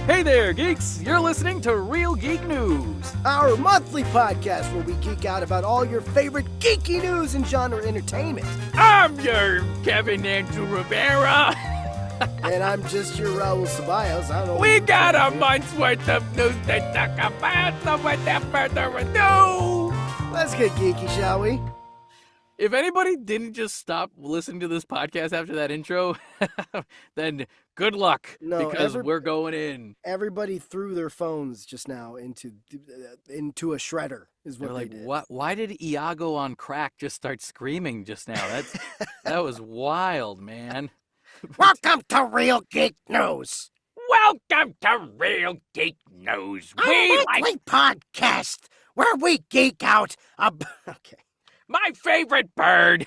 Hey there, geeks! You're listening to Real Geek News. Our monthly podcast where we geek out about all your favorite geeky news and genre entertainment. I'm your Kevin Andrew Rivera. And I'm just your Raul Ceballos. I don't know. We got a month's worth of news to talk about, so without further ado, Let's get geeky, shall we? if anybody didn't just stop listening to this podcast after that intro, then good luck, because we're going in. Everybody threw their phones just now into a shredder, is what They're they like, did. what? Why did Iago on crack just start screaming just now? That was wild, man. Welcome to Real Geek News. Welcome to Real Geek News. We like podcast where we geek out. Okay. My favorite bird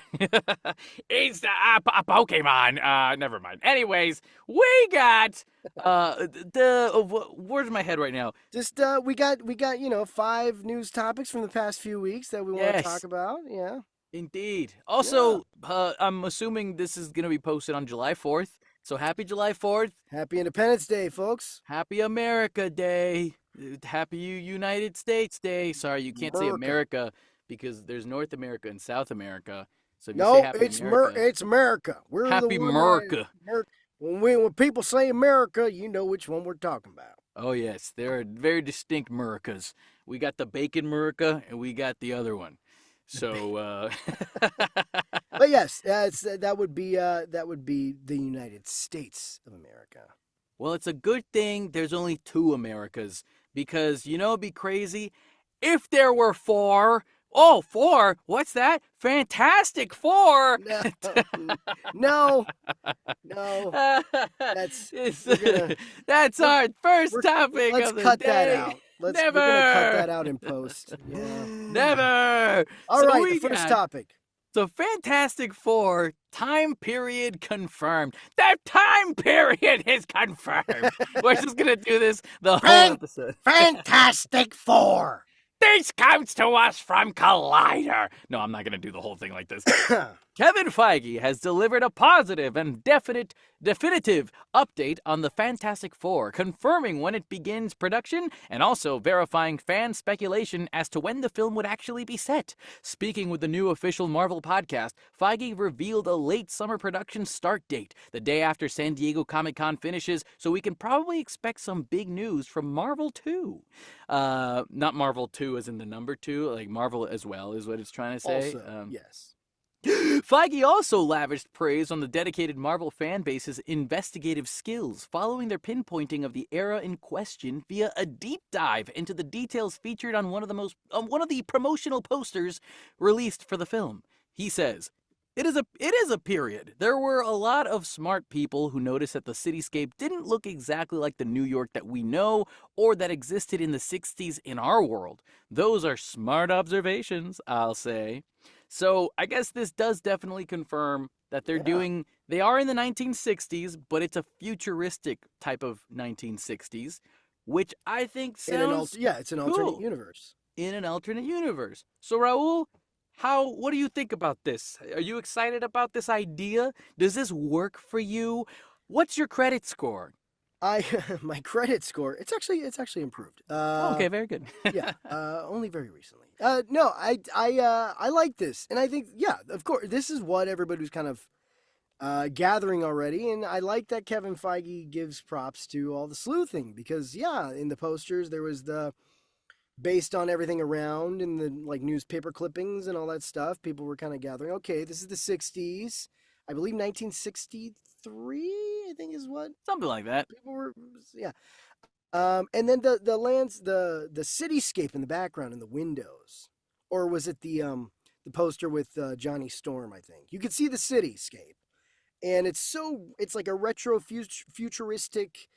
is a Pokemon. Never mind. Anyways, we got where's my head right now? Just we got 5 news topics from the past few weeks that we want to talk about. Yeah. Indeed. Also, I'm assuming this is going to be posted on July 4th. So happy July 4th. Happy Independence Day, folks. Happy America Day. Happy United States Day. Sorry, you can't say America because there's North America and South America. So if you say happy America, it's America. We're happy America. When people say America, you know which one we're talking about. Oh, yes. There are very distinct Americas. We got the bacon America, and we got the other one. So, but yes, that would be the United States of America. Well, it's a good thing there's only 2 Americas, because, it'd be crazy if there were 4. Oh, 4? What's that? Fantastic Four? No. That's our first topic of the day. Let's cut that out. We're going to cut that out in post. Yeah. Never. All right, the first topic. So Fantastic Four, time period confirmed. The time period is confirmed. We're just going to do this the whole episode. Fantastic Four. This comes to us from Collider. No, I'm not going to do the whole thing like this. Kevin Feige has delivered a positive and definitive update on the Fantastic Four, confirming when it begins production and also verifying fan speculation as to when the film would actually be set. Speaking with the new official Marvel podcast, Feige revealed a late summer production start date, the day after San Diego Comic-Con finishes, so we can probably expect some big news from Marvel 2. Not Marvel 2 as in the number 2, like Marvel as well is what it's trying to say. Also, yes. Feige also lavished praise on the dedicated Marvel fan base's investigative skills, following their pinpointing of the era in question via a deep dive into the details featured on one of the promotional posters released for the film. He says, It is a period. There were a lot of smart people who noticed that the cityscape didn't look exactly like the New York that we know or that existed in the 60s in our world. Those are smart observations, I'll say. So I guess this does definitely confirm that they are in the 1960s, but it's a futuristic type of 1960s, which I think sounds it's an alternate universe. In an alternate universe. So Raul, what do you think about this? Are you excited about this idea? Does this work for you? What's your credit score? My credit score, it's actually improved. Okay, very good. Yeah, only very recently. No, I like this, and I think of course this is what everybody was kind of gathering already, and I like that Kevin Feige gives props to all the sleuthing because in the posters there was the based on everything around in the newspaper clippings and all that stuff. People were kind of gathering. Okay, this is the 60s, I believe 1963. I think is what something like that. People were and then the lands, the cityscape in the background and the windows, or was it the poster with Johnny Storm? I think you could see the cityscape, and it's like a retro futuristic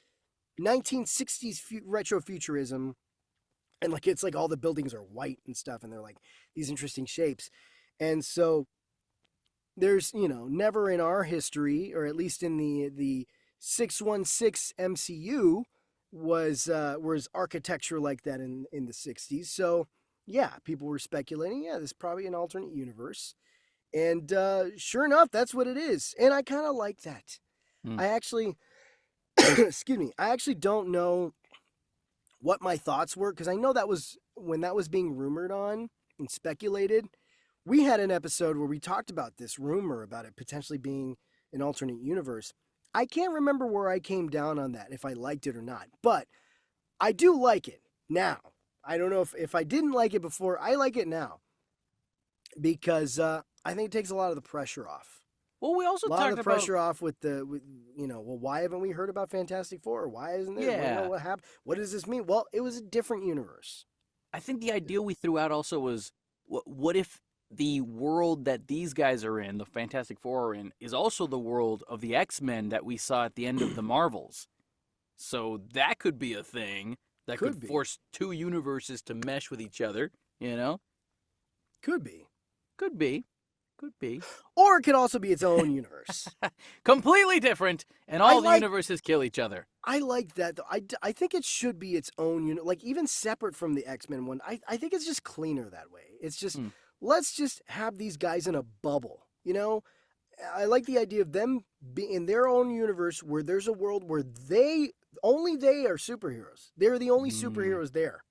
1960s retro futurism, and it's like all the buildings are white and stuff, and they're like these interesting shapes, and so there's never in our history, or at least in the 616 MCU, was architecture like that in the 60s. So people were speculating, this is probably an alternate universe, and sure enough, that's what it is, and I kind of like that. I actually excuse me, I actually don't know what my thoughts were because I know that was when that was being rumored on and speculated. We had an episode where we talked about this rumor about it potentially being an alternate universe. I can't remember where I came down on that, if I liked it or not, but I do like it now. I don't know if I didn't like it before. I like it now because I think it takes a lot of the pressure off. Well, we also A lot talked of the about pressure off with well, why haven't we heard about Fantastic Four? Why isn't there? yeah. What happened? What does this mean? Well, it was a different universe. I think the idea we threw out also was what if the world that these guys are in, the Fantastic Four are in, is also the world of the X-Men that we saw at the end of the Marvels. So that could be a thing that Could could be. force two universes to mesh with each other, you know? Could be. Could be. Could be. Or it could also be its own universe. Completely different, and all the universes kill each other. I like that, though. I think it should be its own unit, like even separate from the X-Men one. I think it's just cleaner that way. It's just, let's just have these guys in a bubble, you know? I like the idea of them being in their own universe where there's a world where only they are superheroes. They're the only superheroes there,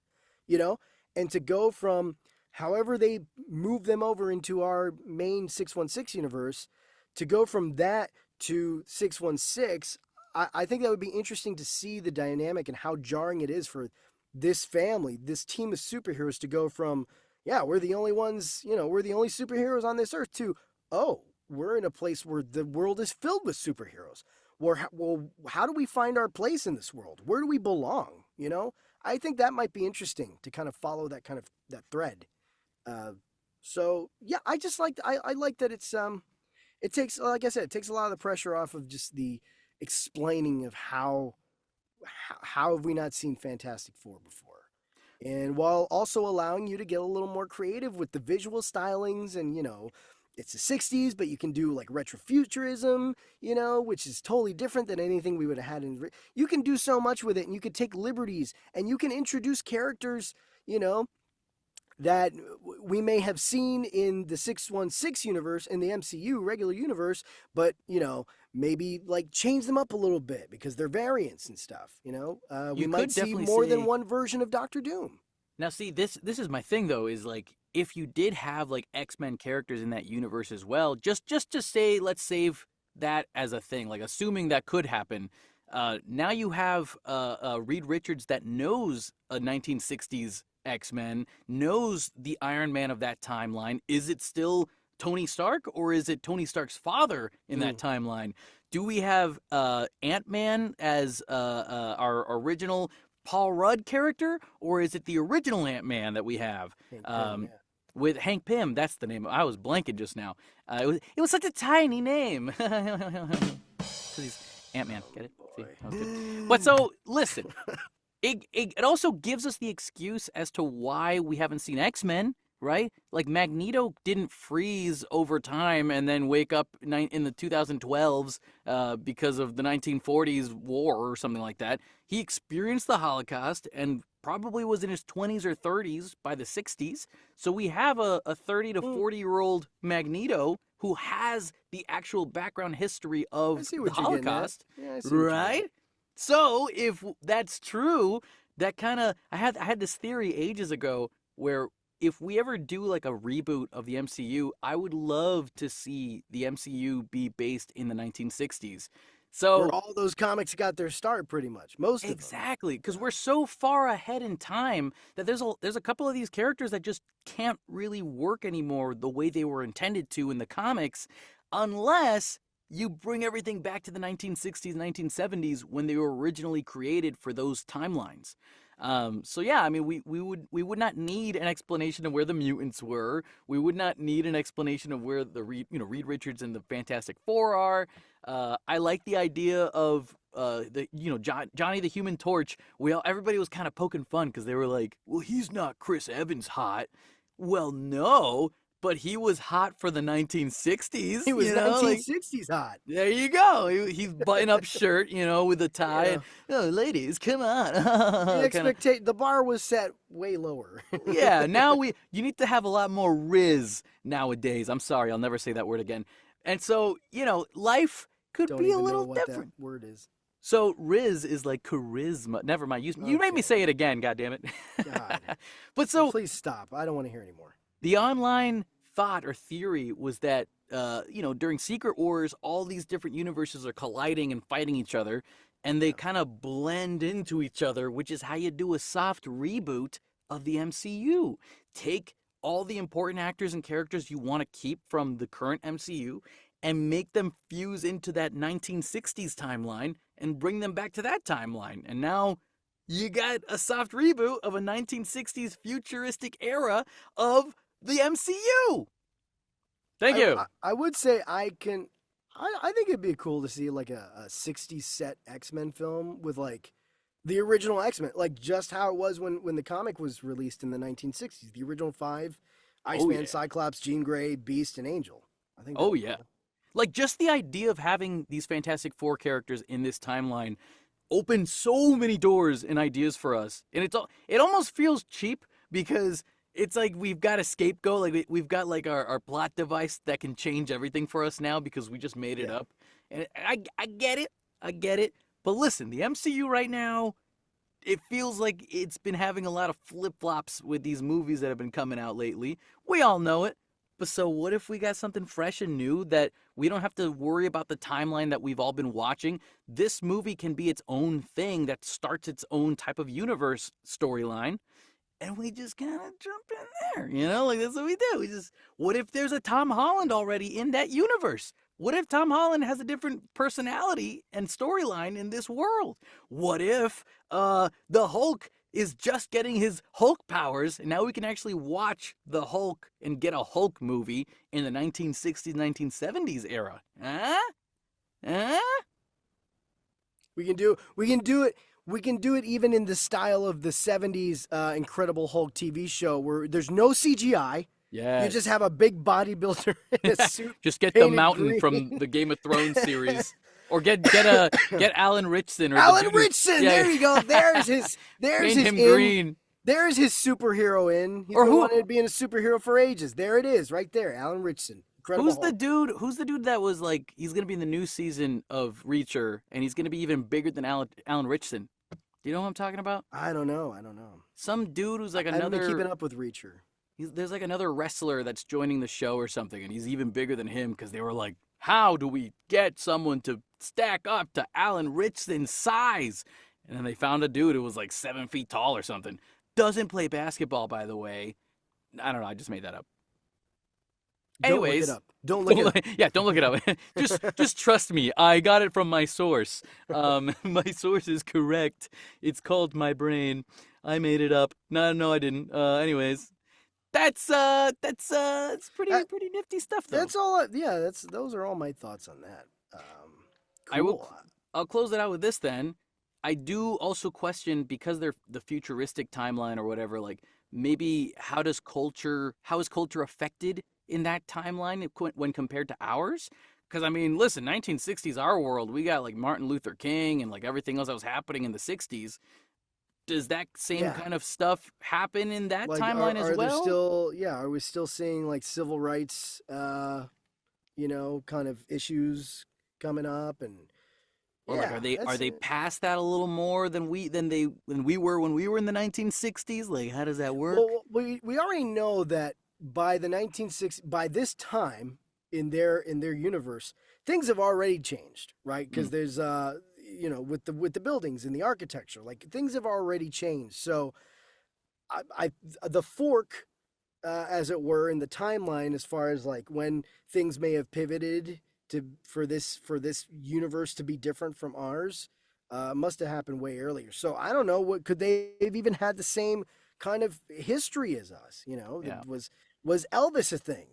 you know? And to go from however they move them over into our main 616 universe, to go from that to 616, I think that would be interesting to see the dynamic and how jarring it is for this family, this team of superheroes to go from, yeah, we're the only ones, we're the only superheroes on this earth to, oh, we're in a place where the world is filled with superheroes. Well, how do we find our place in this world? Where do we belong? I think that might be interesting to kind of follow that thread. So yeah, I just I like that it takes, like I said, it takes a lot of the pressure off of just the explaining of how have we not seen Fantastic Four before, and while also allowing you to get a little more creative with the visual stylings and it's the 60s, but you can do like retrofuturism, which is totally different than anything we would have had you can do so much with it, and you could take liberties, and you can introduce characters, that we may have seen in the 616 universe, in the MCU regular universe, but maybe like change them up a little bit because they're variants and stuff. We might see more than one version of Doctor Doom. Now, see, this is my thing though, is like if you did have like X-Men characters in that universe as well, just to say, let's save that as a thing, like assuming that could happen. Now you have Reed Richards that knows a 1960s X-Men, knows the Iron Man of that timeline. Is it still Tony Stark, or is it Tony Stark's father in that timeline? Do we have Ant-Man as our original Paul Rudd character, or is it the original Ant-Man that we have with Hank Pym? That's the name. I was blanking just now. It was such a tiny name. Because he's Ant-Man. Get it? See? Okay. But so, listen. It also gives us the excuse as to why we haven't seen X-Men, right? Like Magneto didn't freeze over time and then wake up in the 2012s because of the 1940s war or something like that. He experienced the Holocaust and probably was in his 20s or 30s by the 60s. So we have a 30 to 40-year-old Magneto who has the actual background history of the Holocaust, right? So if that's true, that kind of I had this theory ages ago where if we ever do like a reboot of the MCU, I would love to see the MCU be based in the 1960s. So where all those comics got their start, pretty much, most of them. Exactly, because we're so far ahead in time that there's a couple of these characters that just can't really work anymore the way they were intended to in the comics, unless you bring everything back to the 1960s, 1970s when they were originally created for those timelines. So yeah, I mean, we would not need an explanation of where the mutants were. We would not need an explanation of where the Reed Richards and the Fantastic Four are. I like the idea of Johnny the Human Torch. Everybody was kind of poking fun because they were like, well, he's not Chris Evans hot. Well, no. But he was hot for the 1960s. He was 1960s hot. There you go. He's button-up shirt, with a tie. Yeah. And, oh, ladies, come on. The bar was set way lower. Yeah, now you need to have a lot more riz nowadays. I'm sorry, I'll never say that word again. And so, life could be a little different. That word is. So Riz is like charisma. Never mind. You made me Okay. say it again. God damn it. God. But so Please stop. I don't want to hear anymore. the online thought or theory was that during Secret Wars, all these different universes are colliding and fighting each other, and they Yeah. kind of blend into each other, which is how you do a soft reboot of the MCU. Take all the important actors and characters you want to keep from the current MCU and make them fuse into that 1960s timeline and bring them back to that timeline. And now you got a soft reboot of a 1960s futuristic era of the MCU. Thank you. I would say I can. I think it'd be cool to see like a 60s set X-Men film with like the original X-Men, like just how it was when the comic was released in the 1960s. The original five: Iceman, yeah. Cyclops, Jean Grey, Beast, and Angel. I think. Oh yeah. Like just the idea of having these Fantastic Four characters in this timeline opened so many doors and ideas for us. And it almost feels cheap because it's like we've got a scapegoat, like we've got like our plot device that can change everything for us now because we just made it Yeah. up. And I get it. I get it. But listen, the MCU right now, it feels like it's been having a lot of flip-flops with these movies that have been coming out lately. We all know it. But so what if we got something fresh and new that we don't have to worry about the timeline that we've all been watching? This movie can be its own thing that starts its own type of universe storyline. And we just kind of jump in there, like that's what we do. What if there's a Tom Holland already in that universe? What if Tom Holland has a different personality and storyline in this world? What if the Hulk is just getting his Hulk powers, and now we can actually watch the Hulk and get a Hulk movie in the 1960s, 1970s era? Huh? Huh? We can do it. We can do it even in the style of the 70s Incredible Hulk TV show where there's no CGI. Yeah. You just have a big bodybuilder in a suit. Just get the painted mountain green. from the Game of Thrones series. Or get Alan Richson or Alan the dude, Richson. There you go. There's his paint him in. green. There's his superhero in. He's Or been who- wanting to be in a superhero for ages. There it is, right there. Alan Richson. Incredible Who's Hulk. Who's the dude that was like he's gonna be in the new season of Reacher and he's gonna be even bigger than Alan Richson? Do you know what I'm talking about? I don't know. Some dude who's like I haven't been another. keeping up with Reacher. There's like another wrestler that's joining the show or something, and he's even bigger than him because they were like, how do we get someone to stack up to Alan Richson's size? And then they found a dude who was like 7 feet tall or something. Doesn't play basketball, by the way. I don't know. I just made that up. Anyways, Don't look it up. Yeah, don't look it up. just trust me. I got it from my source. My source is correct. It's called my brain. I made it up. No, I didn't. Anyways, that's it's pretty nifty stuff though. That's all. Yeah, those are all my thoughts on that. Cool. I'll close it out with this then. I do also question because they're the futuristic timeline or whatever. Like maybe how is culture affected in that timeline when compared to ours? Because I mean, listen, 1960s our world. We got like Martin Luther King and like everything else that was happening in the 60s. Does that same kind of stuff happen in that timeline as well? Are we still seeing like civil rights, kind of issues coming up and? Or like, are they past that a little more than we were when we were in the 1960s? Like, how does that work? Well, we already know that by this time in their universe, things have already changed, right? Because there's with the buildings and the architecture, like things have already changed. So, the fork, as it were, in the timeline, as far as like when things may have pivoted for this universe to be different from ours, must have happened way earlier. So I don't know, what could they have even had the same kind of history as us? Yeah. Was Elvis a thing?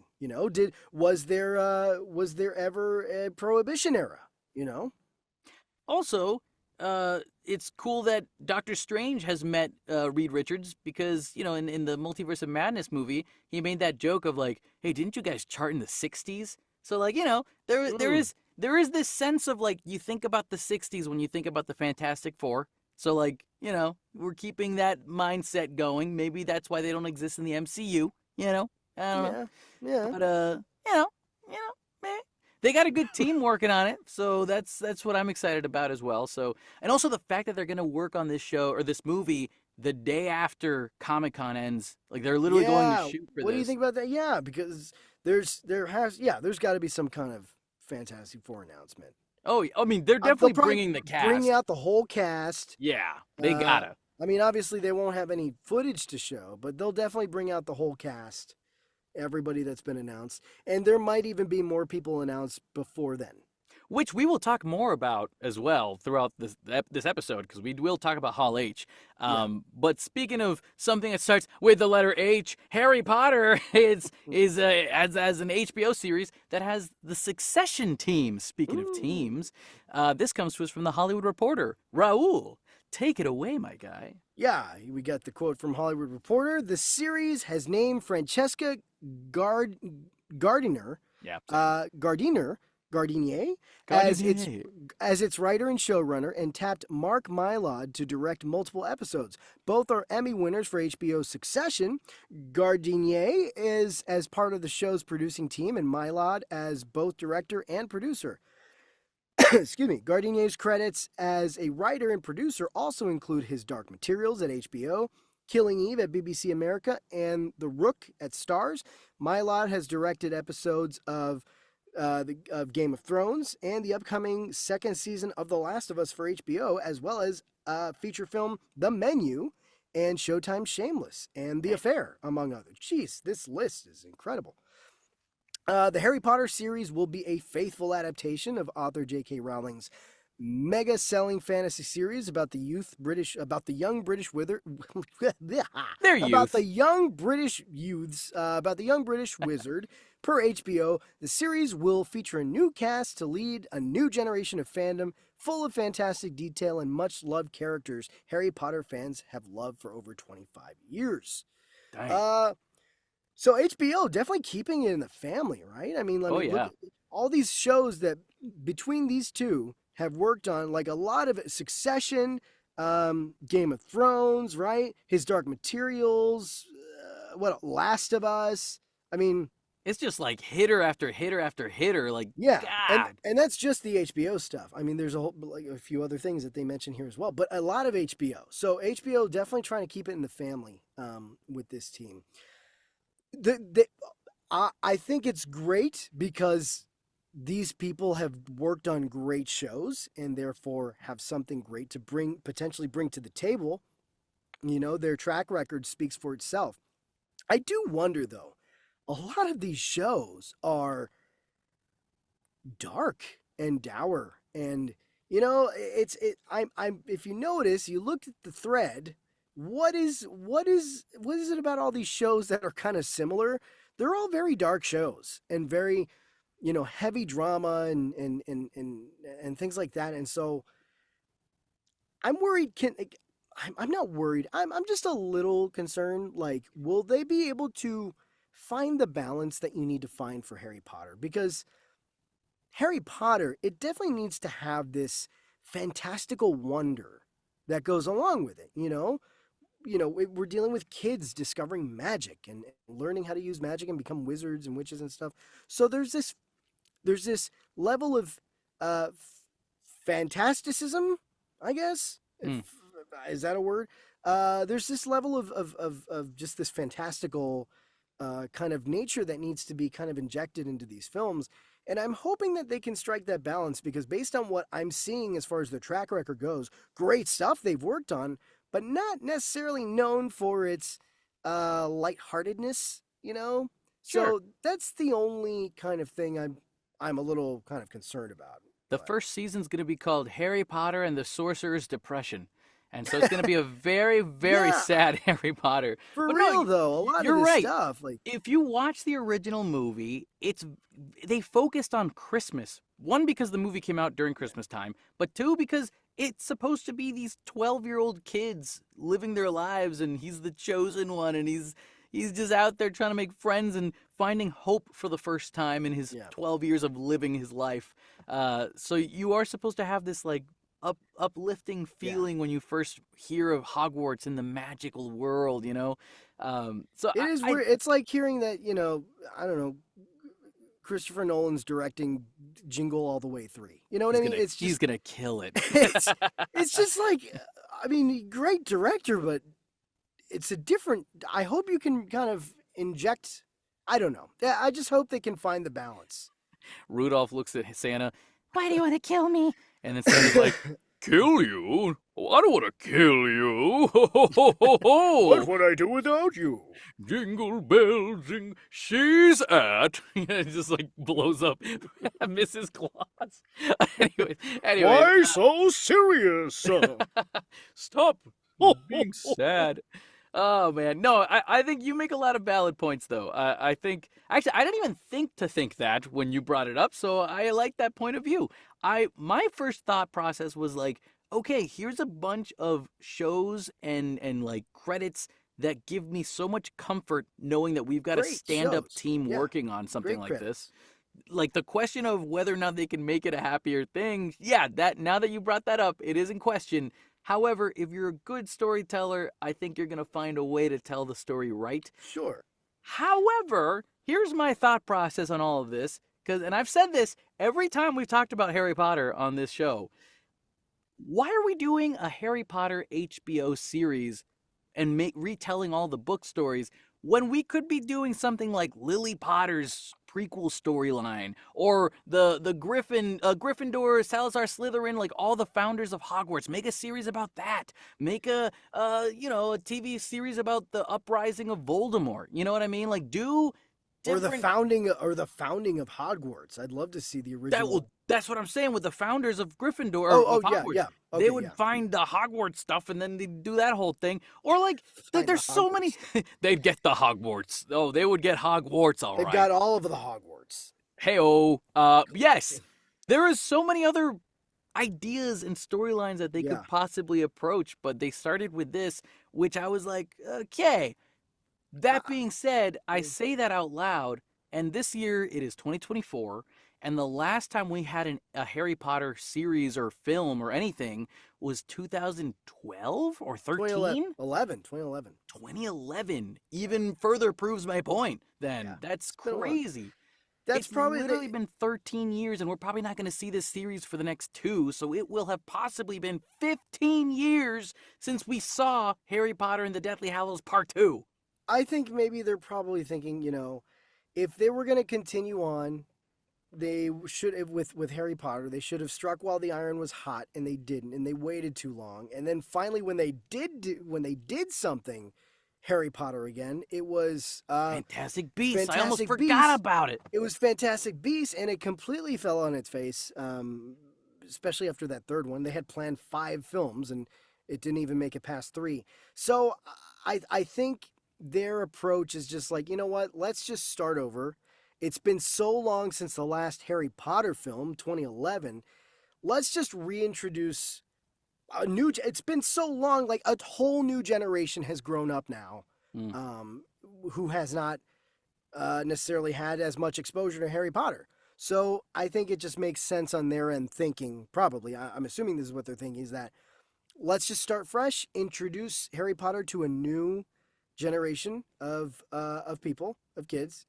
Was there ever a Prohibition era? Also, it's cool that Doctor Strange has met Reed Richards because, in the Multiverse of Madness movie, he made that joke of like, hey, didn't you guys chart in the 60s? So like, there is this sense of like, you think about the 60s when you think about the Fantastic Four. So like, we're keeping that mindset going. Maybe that's why they don't exist in the MCU, I don't know. Yeah. But, they got a good team working on it, so that's what I'm excited about as well. So, and also the fact that they're going to work on this show or this movie the day after Comic-Con ends, like they're literally going to Yeah. shoot for What do you this. think about that? Yeah, because there's got to be some kind of Fantastic Four announcement. Oh, I mean, they're They'll definitely probably bringing the bring cast. out the whole cast. Yeah, they Uh, gotta. I mean, obviously they won't have any footage to show, but they'll definitely bring out the whole cast, everybody that's been announced, and there might even be more people announced before then. Which we will talk more about as well throughout this episode, because we will talk about Hall H. Yeah. But speaking of something that starts with the letter H, Harry Potter is as an HBO series that has the Succession team. Speaking of Ooh. teams, this comes to us from the Hollywood Reporter. Raul, take it away, my guy. Yeah, we got the quote from Hollywood Reporter. The series has named Francesca Gard Gardiner, Yeah, Gardinier as its Gardenier. writer and showrunner, and tapped Mark Mylod to direct multiple episodes. Both are Emmy winners for HBO's Succession. Gardinier is as part of the show's producing team, and Mylod as both director and producer. Excuse me. Gardinier's credits as a writer and producer also include his Dark Materials at HBO, Killing Eve at BBC America, and The Rook at Stars. Mylod has directed episodes of Game of Thrones and the upcoming second season of The Last of Us for HBO, as well as feature film The Menu and Showtime Shameless and The Affair, among others. Jeez, this list is incredible. The Harry Potter series will be a faithful adaptation of author J.K. Rowling's mega-selling fantasy series about the young British Their about youth. the young British youths, about the young British wizard. Per HBO, the series will feature a new cast to lead a new generation of fandom, full of fantastic detail and much-loved characters Harry Potter fans have loved for over 25 years. Dang. So HBO definitely keeping it in the family, right? I mean, Oh, look yeah. at all these shows that between these two have worked on, like a lot of it, Succession, Game of Thrones, right? His Dark Materials, Last of Us. I mean, It's just like hitter after hitter after hitter. Like, yeah, God. and that's just the HBO stuff. I mean, there's a few other things that they mention here as well, but a lot of HBO. So HBO definitely trying to keep it in the family with this team. I think it's great because these people have worked on great shows and therefore have something great to potentially bring to the table. You know, their track record speaks for itself. I do wonder though, a lot of these shows are dark and dour, and I'm if you notice, you looked at the thread. What is it about all these shows that are kind of similar? They're all very dark shows and very, heavy drama and things like that. And so I'm worried. I'm not worried. I'm just a little concerned. Like, will they be able to find the balance that you need to find for Harry Potter? Because Harry Potter, it definitely needs to have this fantastical wonder that goes along with it. We're dealing with kids discovering magic and learning how to use magic and become wizards and witches and stuff. So there's this level of fantasticism, I guess. Mm. Is that a word? There's this level of just this fantastical kind of nature that needs to be kind of injected into these films. And I'm hoping that they can strike that balance, because based on what I'm seeing as far as their track record goes, great stuff they've worked on, but not necessarily known for its lightheartedness, Sure. So that's the only kind of thing I'm a little kind of concerned about. The But first season's going to be called Harry Potter and the Sorcerer's Depression. And so it's going to be a very, very yeah, sad Harry Potter. for But real no, though, a lot of you're this right. stuff, like, If you watch the original movie, they focused on Christmas. One, because the movie came out during Christmas time, but two, because it's supposed to be these 12-year-old kids living their lives, and he's the chosen one, and he's just out there trying to make friends and finding hope for the first time in his yeah, 12 years of living his life. So you are supposed to have this like uplifting yeah. feeling when you first hear of Hogwarts in the magical world, So It is weird. It's like hearing that, I don't know, Christopher Nolan's directing Jingle All the Way 3. You know what I mean? He's gonna kill it. It's just like, I mean, great director, but it's a different. I hope you can kind of inject. I don't know. I just hope they can find the balance. Rudolph looks at Santa. Why do you want to kill me? And then Santa's like, kill you? Oh, I don't want to kill you. What would I do without you? Jingle bells, she's at. It just like blows up Mrs. Claus. Anyway. Why so serious? Stop being sad. Oh man, no, I think you make a lot of valid points though. I think actually I didn't even think that when you brought it up, so I like that point of view. My first thought process was like, okay, here's a bunch of shows and like credits that give me so much comfort knowing that we've got a stand-up team working on something like this. Like the question of whether or not they can make it a happier thing, yeah, that now that you brought that up, it is in question. However, if you're a good storyteller, I think you're going to find a way to tell the story right. Sure. However, here's my thought process on all of this, and I've said this every time we've talked about Harry Potter on this show. Why are we doing a Harry Potter HBO series and retelling all the book stories when we could be doing something like Lily Potter's prequel storyline, or the Gryffindor, Salazar, Slytherin, like all the founders of Hogwarts? Make a series about that. Make a TV series about the uprising of Voldemort. You know what I mean? Like do different... or the founding of Hogwarts. I'd love to see the original. That's what I'm saying with the founders of Gryffindor. Oh, Hogwarts. yeah. Okay, they would find the Hogwarts stuff and then they'd do that whole thing. Or like, there's so many. They'd get the Hogwarts. Oh, they would get Hogwarts, all right. They've got all of the Hogwarts. Hey-oh. Yes. There is so many other ideas and storylines that they could possibly approach, but they started with this, which I was like, okay. That being said, I say that out loud, and this year it is 2024, and the last time we had a Harry Potter series or film or anything was 2012 or 13? 2011. 2011. Even further proves my point then. Yeah. That's crazy. It's probably literally been 13 years, and we're probably not going to see this series for the next 2, so it will have possibly been 15 years since we saw Harry Potter and the Deathly Hallows Part 2. I think maybe they're probably thinking, if they were going to continue on, they should have, with Harry Potter, they should have struck while the iron was hot, and they didn't, and they waited too long. And then finally, when they did something, Harry Potter again, it was Fantastic Beasts. I almost forgot about it. It was Fantastic Beasts, and it completely fell on its face. Especially after that third one, they had planned 5 films, and it didn't even make it past 3. So I think their approach is just like, you know what? Let's just start over. It's been so long since the last Harry Potter film, 2011. Let's just reintroduce a new. It's been so long, like a whole new generation has grown up now, who has not necessarily had as much exposure to Harry Potter. So I think it just makes sense on their end thinking, probably. I'm assuming this is what they're thinking, is that let's just start fresh, introduce Harry Potter to a new generation of people, of kids,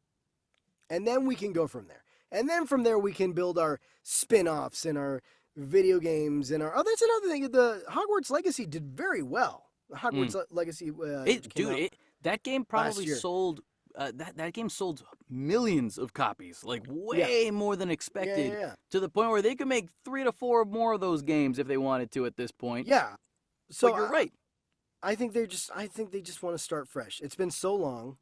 and then we can go from there. And then from there we can build our spin-offs and our video games and our... Oh, that's another thing. The Hogwarts Legacy did very well. The Hogwarts Legacy that game probably sold... that game sold millions of copies, like way more than expected, to the point where they could make 3 to 4 more of those games if they wanted to at this point. Yeah. So but you're right. I think they just want to start fresh. It's been so long,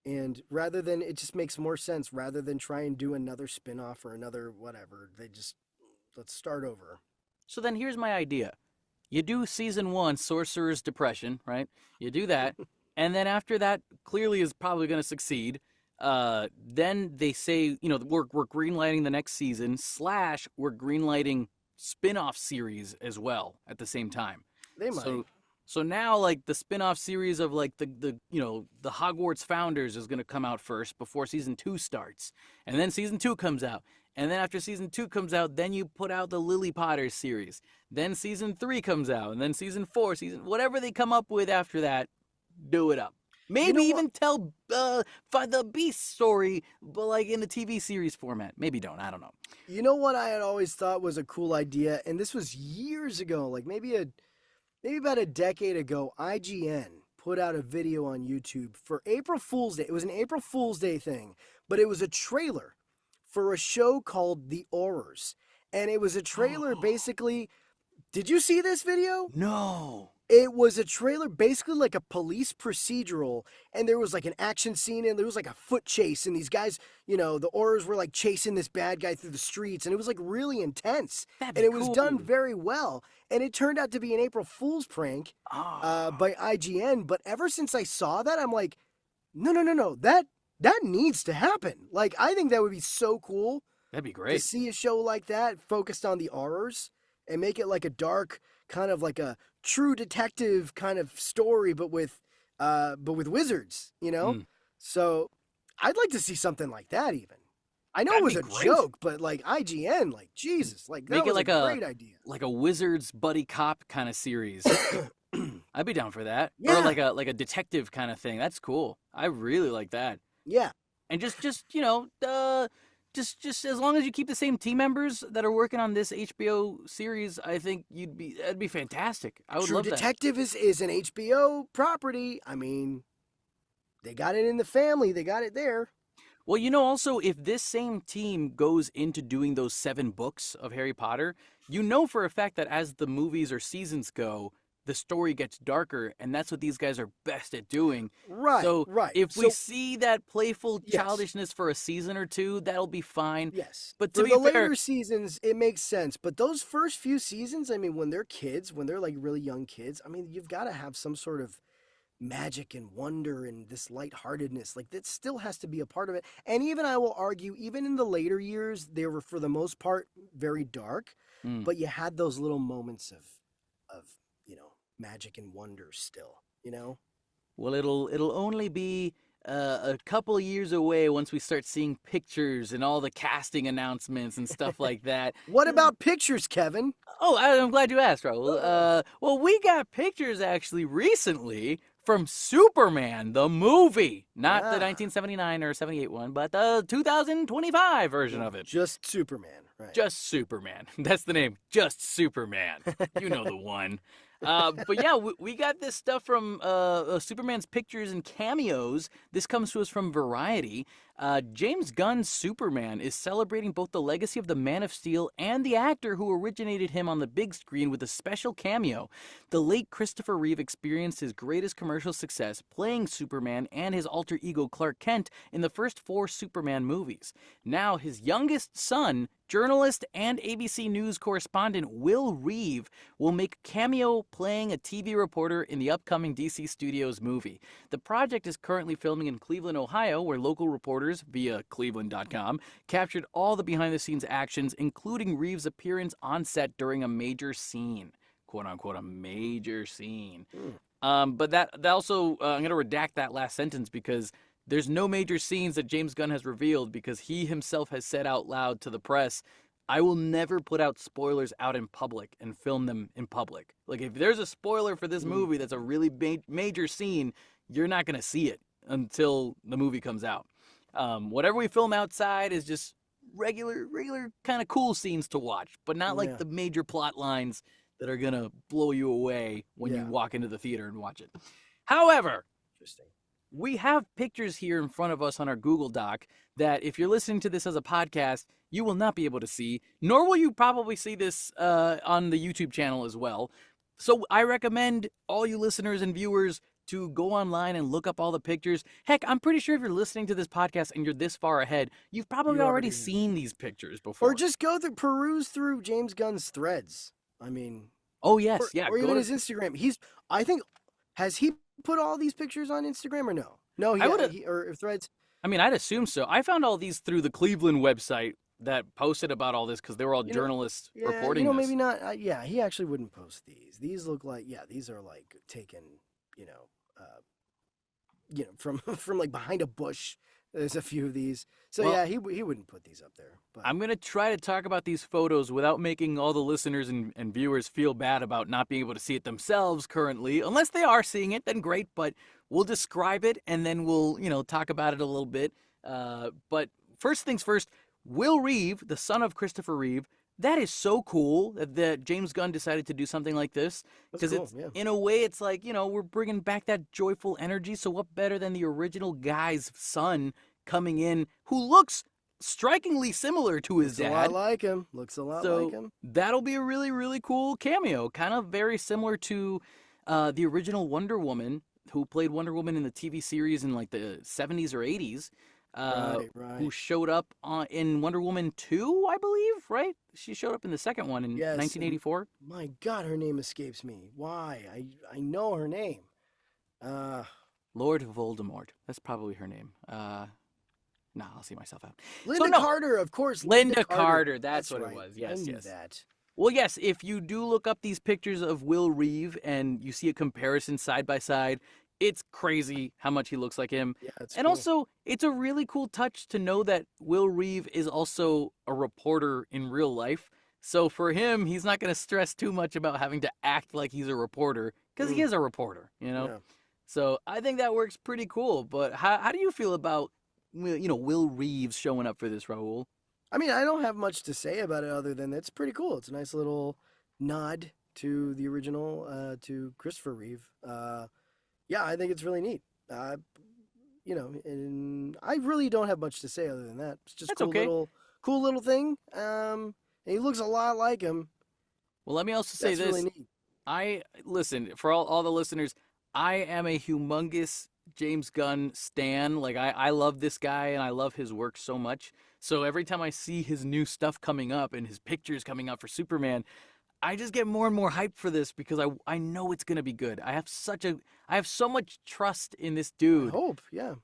and rather than, it just makes more sense rather than try and do another spin-off or another whatever. Let's start over. So then here's my idea. You do season 1, Sorcerer's Depression, right? You do that, and then after that clearly is probably going to succeed. Then they say, we're greenlighting the next season / we're greenlighting spin-off series as well at the same time. They might. So now, like, the spin-off series of, like, the Hogwarts Founders is going to come out first before season 2 starts. And then season 2 comes out. And then after season 2 comes out, then you put out the Lily Potter series. Then season 3 comes out. And then season 4, whatever they come up with after that, do it up. Maybe what? even tell the Beast story, but like in the TV series format. Maybe don't. I don't know. You know what I had always thought was a cool idea, and this was years ago, like maybe about a decade ago. IGN put out a video on YouTube for April Fool's Day. It was an April Fool's Day thing, but it was a trailer for a show called The Horrors, and it was a trailer basically. Did you see this video? No. It was a trailer, basically like a police procedural, and there was like an action scene, and there was like a foot chase, and these guys, the Aurors were like chasing this bad guy through the streets, and it was like really intense, That'd and be it was cool. done very well, and it turned out to be an April Fool's prank by IGN. But ever since I saw that, I'm like, no, that needs to happen. Like, I think that would be so cool. That'd be great To see a show like that focused on the Aurors and make it like a dark, kind of like a true detective kind of story, but with wizards, So I'd like to see something like that. Even I know That'd it was be a great. joke, but like IGN, like Jesus, like that Make it was like a great idea. like a wizards buddy cop kind of series. I'd be down for that. Yeah. Or like a detective kind of thing. That's cool. I really like that. Yeah. And just just as long as you keep the same team members that are working on this HBO series, I think that'd be fantastic. I would True love Detective is an HBO property. I mean, they got it in the family. They got it there. Well, also, if this same team goes into doing those 7 books of Harry Potter, for a fact that as the movies or seasons go, the story gets darker, and that's what these guys are best at doing. Right, so right. If we see that playful childishness for a season or two, that'll be fine. Yes. But for to the be fair, later seasons, it makes sense. But those first few seasons, I mean, when they're kids, when they're like really young kids, I mean, you've got to have some sort of magic and wonder and this lightheartedness. Like, that still has to be a part of it. And even, I will argue, even in the later years, they were, for the most part, very dark. But you had those little moments of magic and wonder still, Well, it'll only be a couple years away once we start seeing pictures and all the casting announcements and stuff like that. What about pictures, Kevin? Oh, I'm glad you asked, Raul. Well, we got pictures actually recently from Superman, the movie. Not the 1979 or 78 one, but the 2025 version of it. Just Superman, right? Just Superman. That's the name. Just Superman. You know the one. But yeah, we got this stuff from Superman's pictures and cameos. This comes to us from Variety. James Gunn's Superman is celebrating both the legacy of the Man of Steel and the actor who originated him on the big screen with a special cameo. The late Christopher Reeve experienced his greatest commercial success playing Superman and his alter ego Clark Kent in the first 4 Superman movies. Now, his youngest son, journalist and ABC News correspondent Will Reeve, will make a cameo playing a TV reporter in the upcoming DC Studios movie. The project is currently filming in Cleveland, Ohio, where local reporters, via Cleveland.com, captured all the behind-the-scenes actions, including Reeve's appearance on set during a major scene. Quote-unquote, a major scene. But that also, I'm going to redact that last sentence because there's no major scenes that James Gunn has revealed because he himself has said out loud to the press, I will never put out spoilers out in public and film them in public. Like, if there's a spoiler for this movie that's a really major scene, you're not going to see it until the movie comes out. Whatever we film outside is just regular kind of cool scenes to watch, but not like the major plot lines that are going to blow you away when you walk into the theater and watch it. However, Interesting. We have pictures here in front of us on our Google Doc that if you're listening to this as a podcast, you will not be able to see, nor will you probably see this on the YouTube channel as well. So I recommend all you listeners and viewers to go online and look up all the pictures. Heck, I'm pretty sure if you're listening to this podcast and you're this far ahead, you've probably already seen these pictures before. Or just peruse through James Gunn's threads. I mean... Oh, yes, Or even his Instagram. Has he put all these pictures on Instagram or no? No, or threads? I mean, I'd assume so. I found all these through the Cleveland website that posted about all this because they were all journalists reporting this. Maybe not. He actually wouldn't post these. These look like, these are like taken, from like behind a bush. There's a few of these. So he wouldn't put these up there. But I'm going to try to talk about these photos without making all the listeners and viewers feel bad about not being able to see it themselves currently. Unless they are seeing it, then great. But we'll describe it and then we'll, talk about it a little bit. But first things first, Will Reeve, the son of Christopher Reeve, that is so cool that James Gunn decided to do something like this. That's Because cool. it's, Yeah. in a way, it's like, we're bringing back that joyful energy. So what better than the original guy's son coming in who looks strikingly similar to his Looks dad. a lot like him. Looks a lot like So him. that'll be a really, really cool cameo. Kind of very similar to the original Wonder Woman, who played Wonder Woman in the TV series in like the 70s or 80s, Right. who showed up in Wonder Woman 2, I believe, right? She showed up in the second one in Yes. 1984. My God, her name escapes me. Why? I know her name. Lord Voldemort. That's probably her name. Nah, I'll see myself out. Linda Carter, of course. Linda Carter. That's what right. it was. Yes, I knew yes. that. Well, yes, if you do look up these pictures of Will Reeve and you see a comparison side by side, it's crazy how much he looks like him. Yeah, it's And cool. also, it's a really cool touch to know that Will Reeve is also a reporter in real life. So for him, he's not going to stress too much about having to act like he's a reporter because he is a reporter, Yeah. So I think that works pretty cool. But how do you feel about, Will Reeves showing up for this, Raul? I mean, I don't have much to say about it other than it's pretty cool. It's a nice little nod to the original, to Christopher Reeve. Yeah, I think it's really neat. And I really don't have much to say other than that. It's just That's okay. Cool little thing. And he looks a lot like him. Well, let me also say That's this. really neat. Listen, for all the listeners, I am a humongous James Gunn stan. Like, I love this guy and I love his work so much. So every time I see his new stuff coming up and his pictures coming up for Superman, I just get more and more hyped for this because I know it's going to be good. I have so much trust in this dude. I hope, yeah.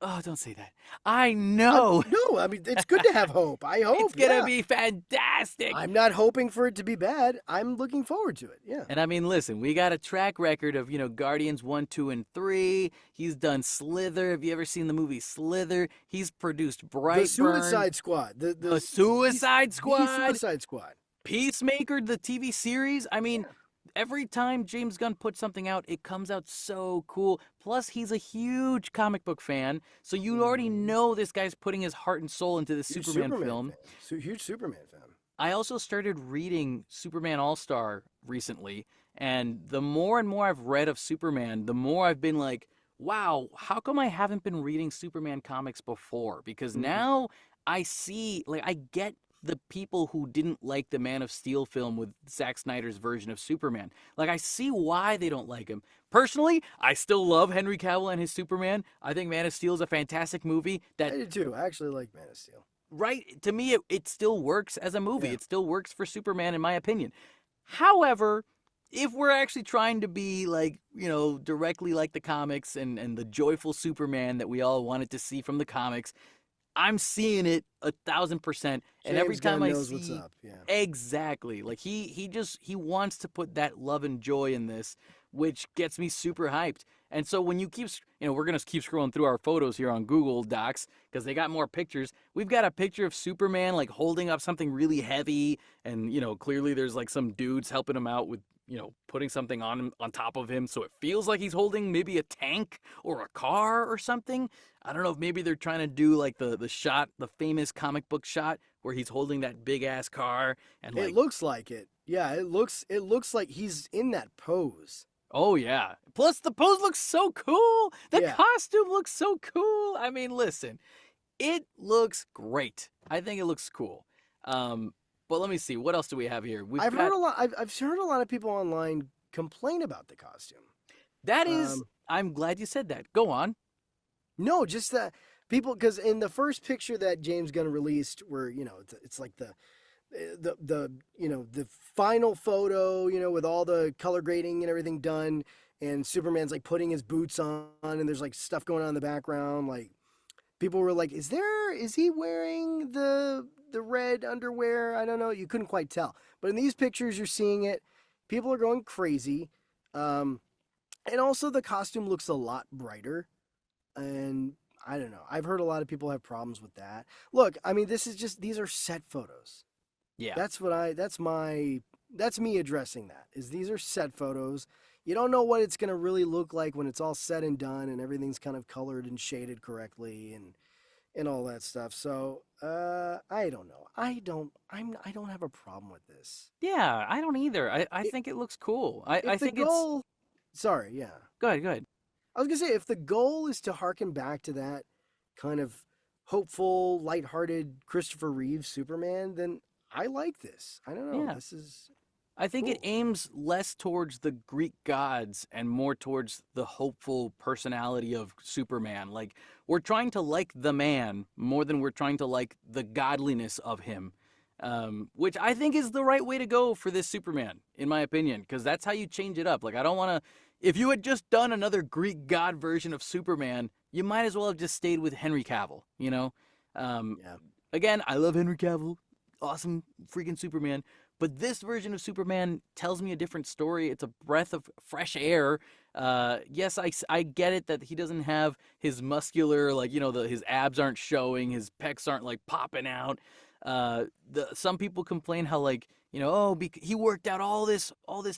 Oh, don't say that. I know. No, I mean, it's good to have hope. I hope It's going to be fantastic. I'm not hoping for it to be bad. I'm looking forward to it, yeah. And I mean, listen, we got a track record of, Guardians 1, 2, and 3. He's done Slither. Have you ever seen the movie Slither? He's produced Brightburn. The Suicide Squad. The Suicide Squad. The Suicide Squad. Peacemaker, the TV series. I mean, every time James Gunn puts something out, it comes out so cool. Plus, he's a huge comic book fan, so you already know this guy's putting his heart and soul into the Superman film. Huge Superman fan. I also started reading Superman All-Star recently, and the more and more I've read of Superman, the more I've been like, wow, how come I haven't been reading Superman comics before? Because now I see, I get the people who didn't like the Man of Steel film with Zack Snyder's version of Superman. I see why they don't like him. Personally, I still love Henry Cavill and his Superman. I think Man of Steel is a fantastic movie. I do too. I actually like Man of Steel. Right? To me, it still works as a movie. Yeah. It still works for Superman, in my opinion. However, if we're actually trying to be directly like the comics and the joyful Superman that we all wanted to see from the comics, I'm seeing it 1,000%. And every time Gunn I knows see, what's up. Yeah. exactly, he wants to put that love and joy in this, which gets me super hyped. And so when you keep, we're gonna keep scrolling through our photos here on Google Docs because they got more pictures. We've got a picture of Superman holding up something really heavy, and clearly there's some dudes helping him out with putting something on top of him, so it feels like he's holding maybe a tank or a car or something. I don't know if maybe they're trying to do the shot, the famous comic book shot where he's holding that big ass car, and it looks like it. Yeah, it looks like he's in that pose. Oh yeah. Plus the pose looks so cool. The Yeah. costume looks so cool. I mean, listen, it looks great. I think it looks cool. But let me see. What else do we have here? I've heard a lot of people online complain about the costume. That is, I'm glad you said that. Go on. No, just that people, because in the first picture that James Gunn released, where it's like the final photo, with all the color grading and everything done, and Superman's putting his boots on, and there's stuff going on in the background. People were like, is he wearing the red underwear? I don't know. You couldn't quite tell. But in these pictures, you're seeing it. People are going crazy. And also the costume looks a lot brighter. And I don't know. I've heard a lot of people have problems with that. Look, I mean, these are set photos. Yeah. That's me addressing that. These are set photos. you don't know what it's going to really look like when it's all said and done and everything's kind of colored and shaded correctly and all that stuff. So, I don't know. I don't have a problem with this. Yeah, I don't either. I If, think it looks cool. I if the think it's goal, sorry, yeah. go ahead, go ahead. I was going to say, if the goal is to harken back to that kind of hopeful, lighthearted Christopher Reeve Superman, then I like this. I don't know. Yeah. This is I think it cool. aims less towards the Greek gods and more towards the hopeful personality of Superman. Like, we're trying to like the man more than we're trying to like the godliness of him, which I think is the right way to go for this Superman, in my opinion, because that's how you change it up. Like, I don't want to. If you had just done another Greek god version of Superman, you might as well have just stayed with Henry Cavill, you know? Um, Yeah. Again, I love Henry Cavill. Awesome freaking Superman. But this version of Superman tells me a different story. It's a breath of fresh air. Yes, I get it that he doesn't have his muscular, like, his abs aren't showing, his pecs aren't, like, popping out. Some people complain how, like, he worked out all this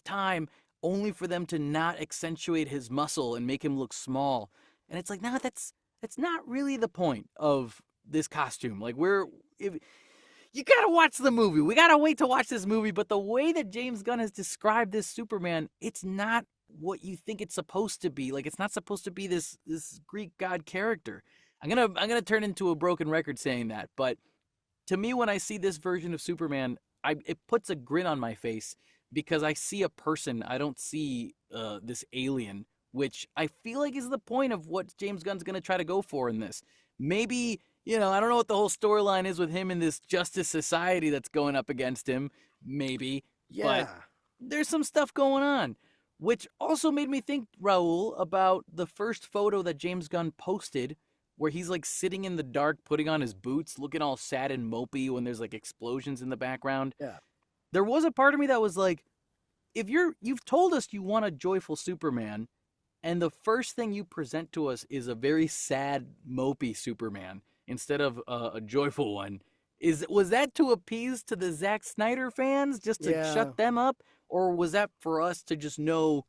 time only for them to not accentuate his muscle and make him look small. And it's like, no, that's not really the point of this costume. Like, you gotta watch the movie. We gotta wait to watch this movie. But the way that James Gunn has described this Superman, it's not what you think it's supposed to be. Like, it's not supposed to be this Greek god character. I'm gonna turn into a broken record saying that, but to me, when I see this version of Superman, it puts a grin on my face because I see a person. I don't see this alien, which I feel like is the point of what James Gunn's gonna try to go for in this. Maybe, I don't know what the whole storyline is with him in this Justice Society that's going up against him, maybe, but Yeah. there's some stuff going on, which also made me think, Raul, about the first photo that James Gunn posted where he's like sitting in the dark, putting on his boots, looking all sad and mopey when there's like explosions in the background. Yeah. There was a part of me that was like, if you've told us you want a joyful Superman, and the first thing you present to us is a very sad, mopey Superman instead of a joyful one. Was that to appease to the Zack Snyder fans, just to Yeah. shut them up, or was that for us to just know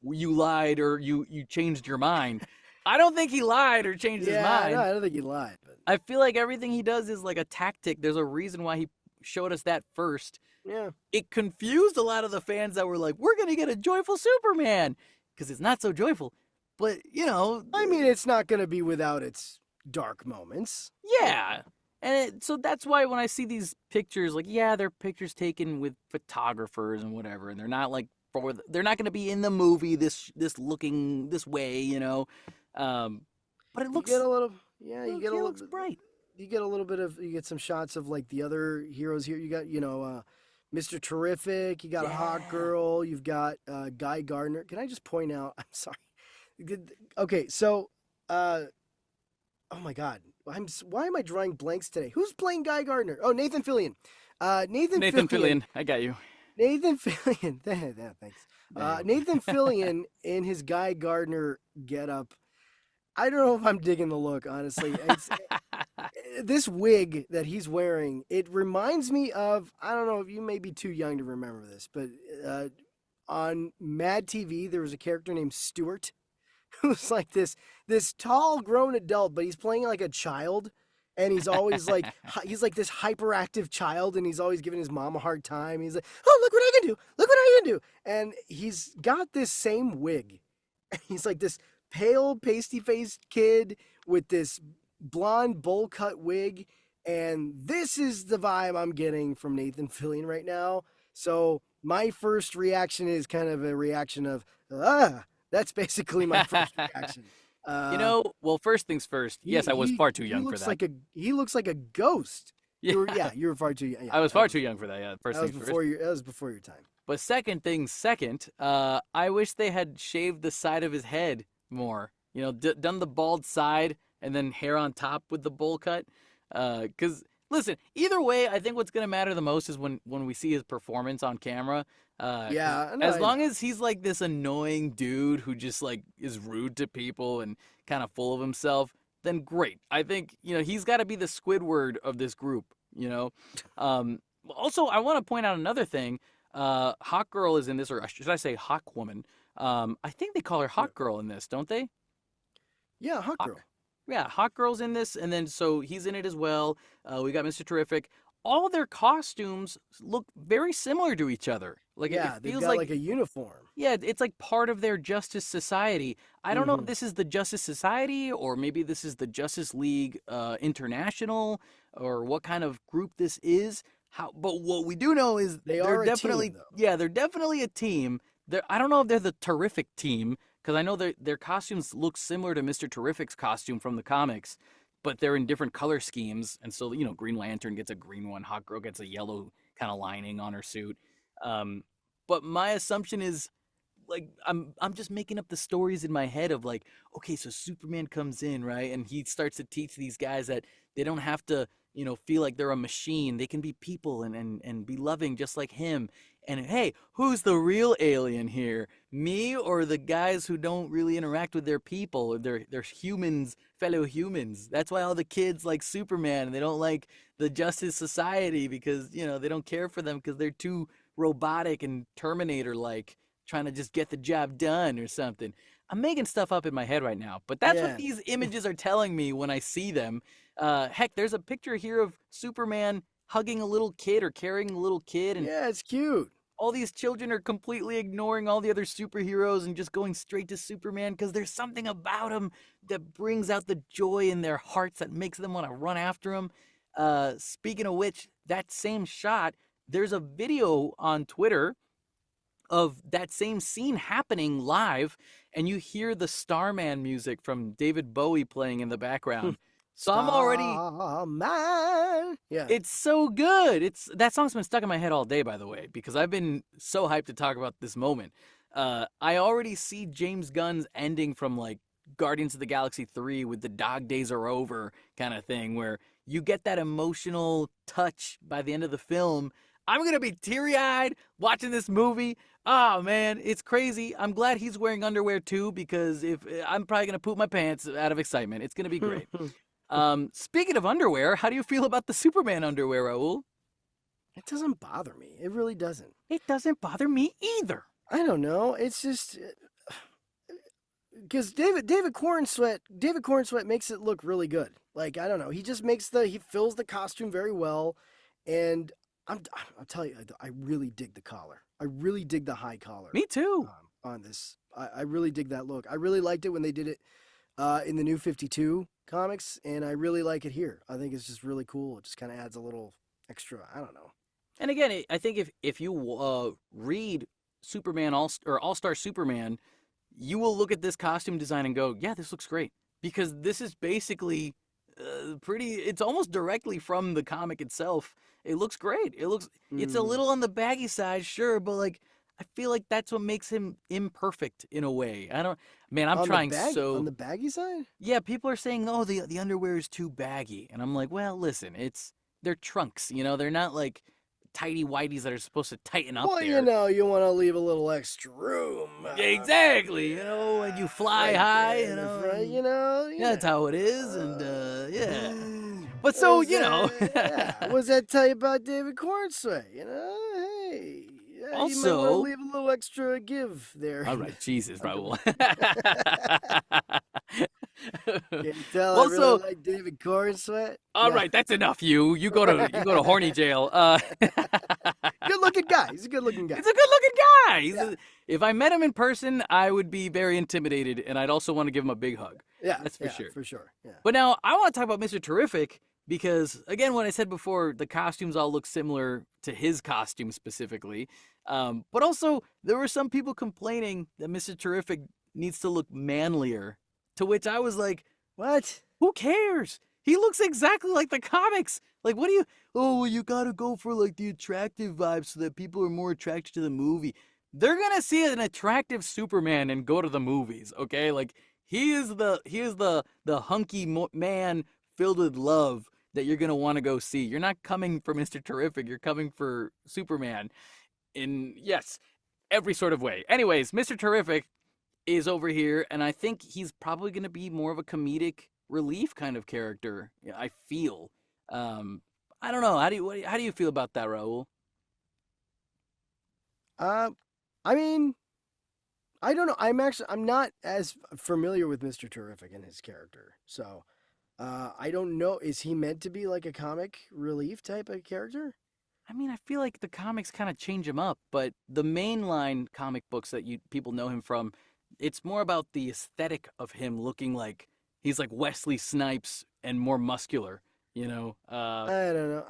you lied or you changed your mind? I don't think he lied or changed his Yeah. mind. No, I don't think he lied. But I feel like everything he does is like a tactic. There's a reason why he showed us that first. yeah. It confused a lot of the fans that were like, we're going to get a joyful Superman because it's not so joyful. But, I mean, it's not going to be without its dark moments. yeah. And so that's why when I see these pictures, like, yeah, they're pictures taken with photographers and whatever, and they're not like they're not going to be in the movie this looking this way, but it looks You get a little, yeah. You get a it little. looks bright. You get a little bit of. You get some shots of like the other heroes here. You got, Mr. Terrific. You got a Hawk Yeah. Girl. You've got Guy Gardner. Can I just point out? I'm sorry. Okay, so, oh my God, why am I drawing blanks today? Who's playing Guy Gardner? Oh, Nathan Fillion. Nathan Fillion, I got you. Nathan Fillion. Thanks. Nathan Fillion in his Guy Gardner getup. I don't know if I'm digging the look, honestly. This wig that he's wearing, it reminds me of, I don't know if you may be too young to remember this, but on Mad TV, there was a character named Stuart who's like this tall grown adult, but he's playing like a child. And he's always like, he's like this hyperactive child, and he's always giving his mom a hard time. He's like, oh, look what I can do. Look what I can do. And he's got this same wig. He's like this pale, pasty-faced kid with this blonde bowl cut wig. And this is the vibe I'm getting from Nathan Fillion right now. So my first reaction is kind of a reaction of, that's basically my first reaction. Well, first things first. Yes, I was far too young for that. He looks like a ghost. Yeah. You were far too young. Yeah, I was far too young for that. Yeah, first things first. That was before your time. But second things second, I wish they had shaved the side of his head more. Done the bald side and then hair on top with the bowl cut. Because listen, either way, I think what's gonna matter the most is when we see his performance on camera. As long as he's like this annoying dude who just like is rude to people and kind of full of himself, then great. I think he's got to be the Squidward of this group. Also, I want to point out another thing. Hawk Girl is in this, or should I say Hawk Woman? I think they call her Yeah, Hot Girl in this, don't they? yeah, Hot Hot, Girl. yeah, Hot Girl's in this, and then so he's in it as well. We got Mr. Terrific. All their costumes look very similar to each other. Like it Yeah, they've feels got like, like a uniform. yeah, it's like part of their Justice Society. I don't know if Hmm. this is the Justice Society or maybe this is the Justice League International or what kind of group this is. How, but what we do know is They they're are a team, definitely, though. yeah, they're definitely a team. I don't know if they're the Terrific team because I know their costumes look similar to Mr. Terrific's costume from the comics, but they're in different color schemes. And so, Green Lantern gets a green one, Hot Girl gets a yellow kind of lining on her suit. Um, but my assumption is like I'm just making up the stories in my head of like, okay, so Superman comes in, right? And he starts to teach these guys that they don't have to, feel like they're a machine. They can be people and be loving just like him. And hey, who's the real alien here? Me or the guys who don't really interact with their people or their humans, fellow humans? That's why all the kids like Superman and they don't like the Justice Society because, they don't care for them because they're too robotic and Terminator like trying to just get the job done or something. I'm making stuff up in my head right now, but that's what Yeah, these images are telling me when I see them. Heck, there's a picture here of Superman hugging a little kid or carrying a little kid, and yeah, it's cute. all these children are completely ignoring all the other superheroes and just going straight to Superman because there's something about him that brings out the joy in their hearts that makes them want to run after him. Speaking of which, that same shot, there's a video on Twitter of that same scene happening live, and you hear the Starman music from David Bowie playing in the background. So I'm already, Starman. Yeah. it's so good. It's that song's been stuck in my head all day, by the way, because I've been so hyped to talk about this moment. I already see James Gunn's ending from like Guardians of the Galaxy 3 with the dog days are over kind of thing, where you get that emotional touch by the end of the film. I'm gonna be teary eyed watching this movie. Oh man, it's crazy. I'm glad he's wearing underwear too because if I'm probably gonna poop my pants out of excitement. It's gonna be great. Speaking of underwear, how do you feel about the Superman underwear, Raul? It doesn't bother me. It really doesn't. It doesn't bother me either. I don't know. It's just because David Corn Sweat makes it look really good. Like I don't know. He just he fills the costume very well, and I'll tell you, I really dig the collar. I really dig the high collar Me too. on this. I really dig that look. I really liked it when they did it in the New 52 comics, and I really like it here. I think it's just really cool. It just kind of adds a little extra. I don't know. And again, I think if you read Superman All Star Superman, you will look at this costume design and go, "Yeah, this looks great," because this is basically pretty. It's almost directly from the comic itself. It looks great. It's a Mm. little on the baggy side, sure, but like I feel like that's what makes him imperfect in a way. I don't, man. I'm trying On so. the baggy side. Yeah, people are saying, "Oh, the underwear is too baggy," and I'm like, "Well, listen, they're trunks. They're not like tighty whities that are supposed to tighten up Well, there." you want to leave a little extra room. Yeah, exactly. When you fly Right high, there in the front, that's how it is, and yeah. But What so was that? Yeah. What does that tell you about David Cornsway? Hey, yeah, you might want to also, leave a little extra give there. all right, Jesus, Raul. Can you tell I really Also, like David Cornsweat? all Yeah. right, that's enough. You go to horny jail. Good looking guy. He's a good looking guy. He's a good-looking guy. Yeah. If I met him in person, I would be very intimidated, and I'd also want to give him a big hug. Yeah. That's for sure. For sure. Yeah. But now I want to talk about Mr. Terrific because, again, what I said before, the costumes all look similar to his costume specifically. But also, there were some people complaining that Mr. Terrific needs to look manlier, to which I was like, What? who cares? He looks exactly like the comics. Like, what do you... Oh, well, you gotta go for, like, the attractive vibe so that people are more attracted to the movie. They're gonna see an attractive Superman and go to the movies, okay? Like, he is the hunky man filled with love that you're gonna want to go see. You're not coming for Mr. Terrific. You're coming for Superman in, yes, every sort of way. Anyways, Mr. Terrific is over here, and I think he's probably gonna be more of a comedic relief kind of character. I feel. I don't know. How do you feel about that, Raul? I mean, I don't know. I'm not as familiar with Mr. Terrific and his character. So, I don't know. Is he meant to be like a comic relief type of character? I mean, I feel like the comics kind of change him up, but the mainline comic books that you people know him from, it's more about the aesthetic of him looking like he's like Wesley Snipes and more muscular, you know. I don't know.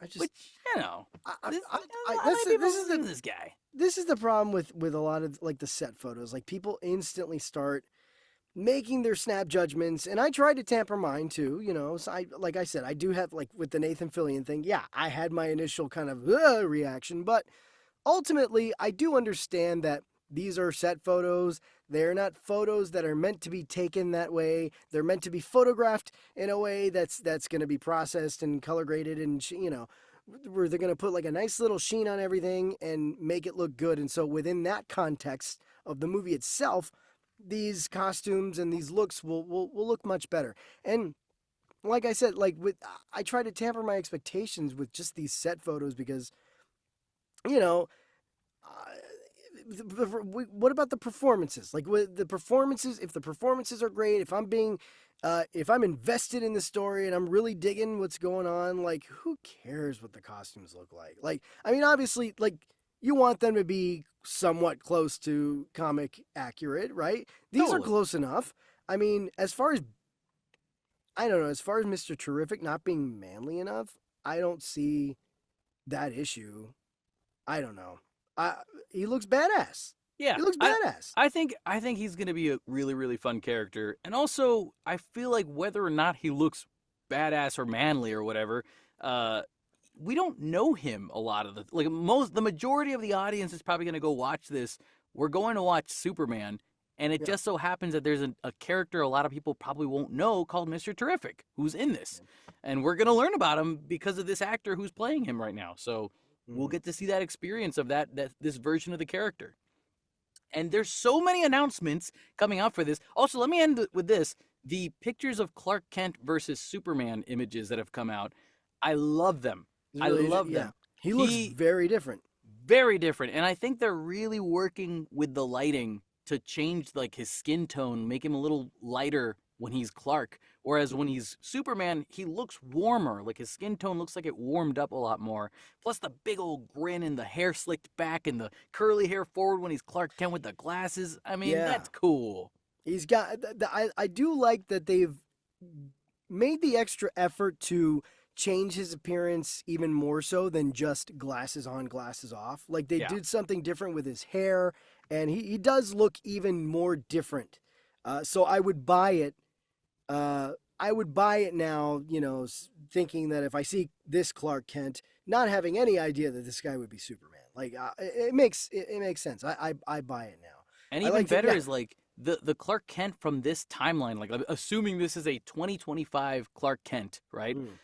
I just Which you know, I, this, I how this many people this is listen the to this guy? this is the problem with a lot of like the set photos. Like people instantly start making their snap judgments, and I try to tamper mine too. You know, so like I said, I do have like with the Nathan Fillion thing. Yeah, I had my initial kind of reaction, but ultimately, I do understand that these are set photos. They're not photos that are meant to be taken that way. They're meant to be photographed in a way that's going to be processed and color graded, and where they're going to put like a nice little sheen on everything and make it look good. And so within that context of the movie itself, these costumes and these looks will look much better. And like I said, I try to tamper my expectations with just these set photos because you know what about the performances? Like with the performances, if the performances are great, if I'm invested in the story and I'm really digging what's going on, like who cares what the costumes look like? Like, I mean, obviously, like you want them to be somewhat close to comic accurate, right? These are Totally. close enough. I mean, as far as I don't know, as far as Mr. Terrific not being manly enough, I don't see that issue. I don't know. I he looks badass. Yeah, He looks badass. I think he's gonna be a really really fun character, and also I feel like whether or not he looks badass or manly or whatever, uh, we don't know him a lot of the majority of the audience is probably gonna go watch this. We're going to watch Superman, and it Yeah. just so happens that there's a character a lot of people probably won't know called Mr. Terrific who's in this, and we're gonna learn about him because of this actor who's playing him right now. So we'll Mhm. get to see that experience of that this version of the character. And there's so many announcements coming out for this. Also, let me end with this. The pictures of Clark Kent versus Superman images that have come out, I love them. I love Yeah. them. He looks He very different. very different, and I think they're really working with the lighting to change like his skin tone, make him a little lighter when he's Clark, whereas when he's Superman, he looks warmer. Like his skin tone looks like it warmed up a lot more. Plus the big old grin and the hair slicked back and the curly hair forward when he's Clark Kent with the glasses. I mean, Yeah. that's cool. He's got I do like that they've made the extra effort to change his appearance even more so than just glasses on, glasses off. Like they Yeah. did something different with his hair, and he does look even more different. So I would buy it. I would buy it now, thinking that if I see this Clark Kent, not having any idea that this guy would be Superman, like it makes sense. I buy it now. And I even like to, better yeah. is like the Clark Kent from this timeline, like assuming this is a 2025 Clark Kent, right? Mm,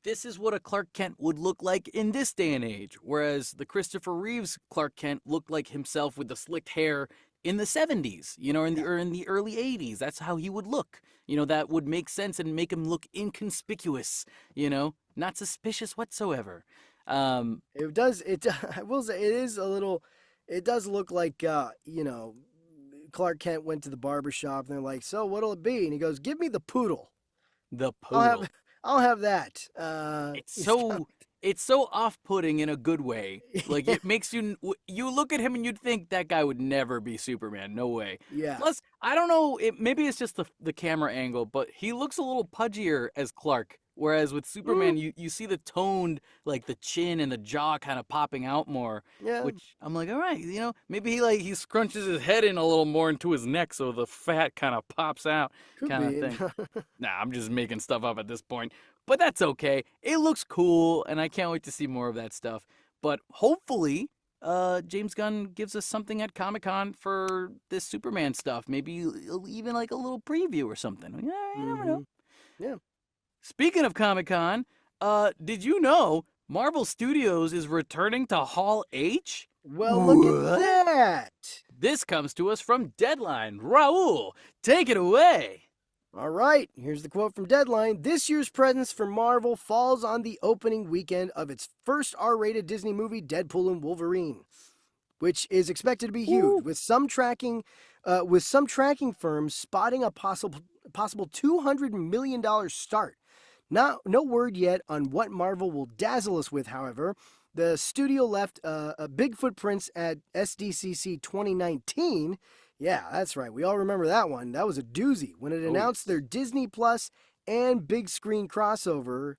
This is what a Clark Kent would look like in this day and age. Whereas the Christopher Reeves Clark Kent looked like himself with the slicked hair in the 70s, yeah. or in the early 80s. That's how he would look. That would make sense and make him look inconspicuous, not suspicious whatsoever. It does. It. I will say it is a little. It does look like Clark Kent went to the barber shop and they're like, "So what'll it be?" And he goes, "Give me the poodle. The I'll have, poodle. I'll have that." It's He's got, so it's so off-putting in a good way. Like yeah, it makes you look at him and you'd think that guy would never be Superman. No way. yeah. Plus, I don't know, maybe it's just the camera angle, but he looks a little pudgier as Clark. Whereas with Mm, Superman, you see the toned, like the chin and the jaw kind of popping out more, yeah, which I'm like, all right, maybe he scrunches his head in a little more into his neck so the fat kind of pops out, could kind of be. thing. Nah, I'm just making stuff up at this point. But that's okay. It looks cool, and I can't wait to see more of that stuff. But hopefully, James Gunn gives us something at Comic-Con for this Superman stuff. Maybe even like a little preview or something. Yeah, you never know. Hmm. Yeah. Speaking of Comic-Con, did you know Marvel Studios is returning to Hall H? Well, look at What? that. This comes to us from Deadline. Raul, take it away. All right, here's the quote from Deadline. This year's presence for Marvel falls on the opening weekend of its first R-rated Disney movie, Deadpool and Wolverine, which is expected to be huge, Ooh. with some tracking with some tracking firms spotting a possible $200 million start. No word yet on what Marvel will dazzle us with, however. The studio left a big footprints at SDCC 2019. Yeah, that's right. We all remember that one. That was a doozy when it announced their Disney Plus and big screen crossovers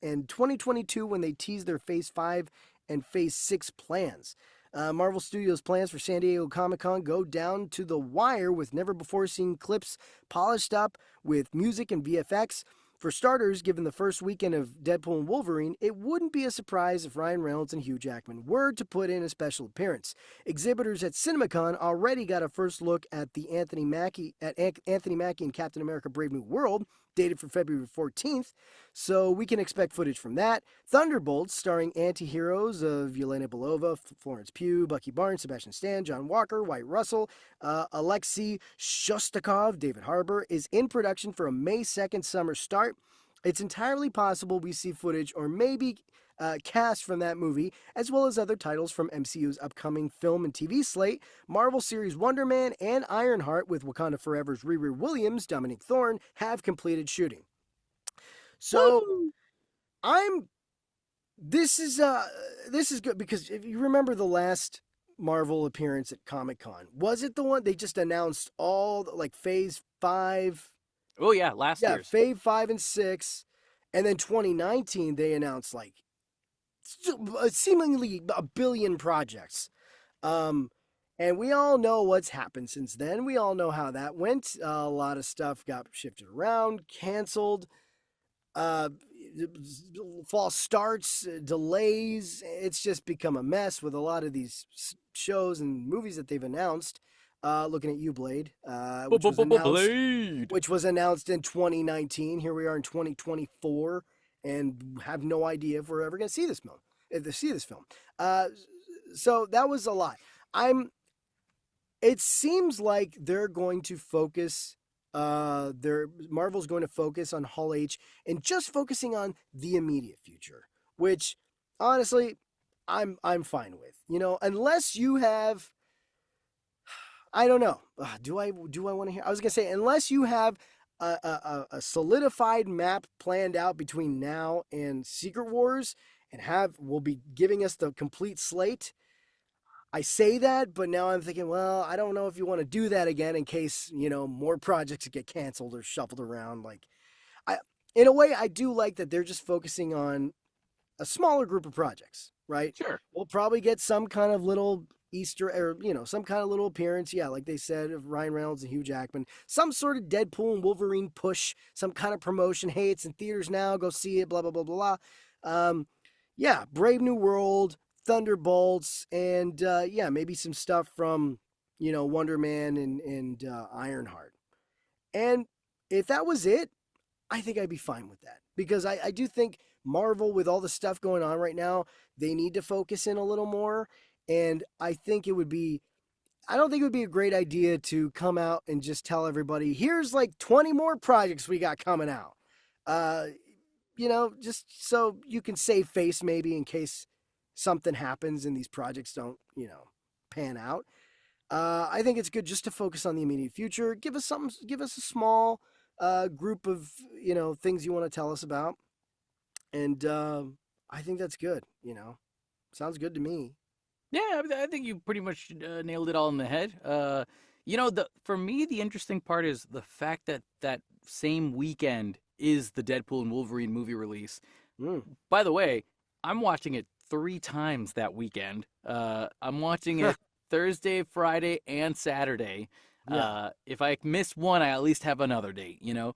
in 2022 when they teased their Phase 5 and Phase 6 plans. Marvel Studios' plans for San Diego Comic-Con go down to the wire with never-before-seen clips polished up with music and VFX. For starters, given the first weekend of Deadpool and Wolverine, it wouldn't be a surprise if Ryan Reynolds and Hugh Jackman were to put in a special appearance. Exhibitors at CinemaCon already got a first look at the Anthony Mackie and Captain America Brave New World, dated for February 14th, so we can expect footage from that. Thunderbolts, starring anti-heroes of Yelena Belova, Florence Pugh, Bucky Barnes, Sebastian Stan, John Walker, White Russell, Alexei Shostakov, David Harbour, is in production for a May 2nd summer start. It's entirely possible we see footage or maybe cast from that movie, as well as other titles from MCU's upcoming film and TV slate. Marvel series Wonder Man and Ironheart, with Wakanda Forever's Riri Williams, Dominic Thorne, have completed shooting. So Woo! this is good, because if you remember the last Marvel appearance at Comic-Con, was it the one they just announced all like Phase 5? Oh yeah, last year's. Phase 5 and 6, and then 2019 they announced like seemingly a billion projects. And we all know what's happened since then. We all know how that went. A lot of stuff got shifted around, canceled, false starts, delays. It's just become a mess with a lot of these shows and movies that they've announced. Looking at you, Blade, which was announced in 2019. Here we are in 2024, and have no idea if we're ever going to see this film. So that was a lot. It seems like they're going to focus. Marvel's going to focus on Hall H and just focusing on the immediate future, which honestly, I'm fine with. Unless you have, I don't know. Do I want to hear? I was gonna say, unless you have a solidified map planned out between now and Secret Wars, and will be giving us the complete slate. I say that, but now I'm thinking, well, I don't know if you want to do that again in case, more projects get canceled or shuffled around. In a way, I do like that they're just focusing on a smaller group of projects, right? Sure. We'll probably get some kind of little Easter, or some kind of little appearance, like they said, of Ryan Reynolds and Hugh Jackman, some sort of Deadpool and Wolverine push, some kind of promotion. Hey, it's in theaters now, go see it, blah blah blah blah blah. Brave New World, Thunderbolts, and maybe some stuff from Wonder Man and Ironheart. And if that was it, I think I'd be fine with that, because I do think Marvel, with all the stuff going on right now, they need to focus in a little more. And I don't think it would be a great idea to come out and just tell everybody, here's like 20 more projects we got coming out. Just so you can save face maybe in case something happens and these projects don't, pan out. I think it's good just to focus on the immediate future. Give us a small group of, things you want to tell us about. And I think that's good, Sounds good to me. Yeah, I think you pretty much nailed it all in the head. For me, the interesting part is the fact that same weekend is the Deadpool and Wolverine movie release. By the way, I'm watching it 3 times that weekend. I'm watching it Thursday, Friday, and Saturday. Yeah. If I miss one, I at least have another date, So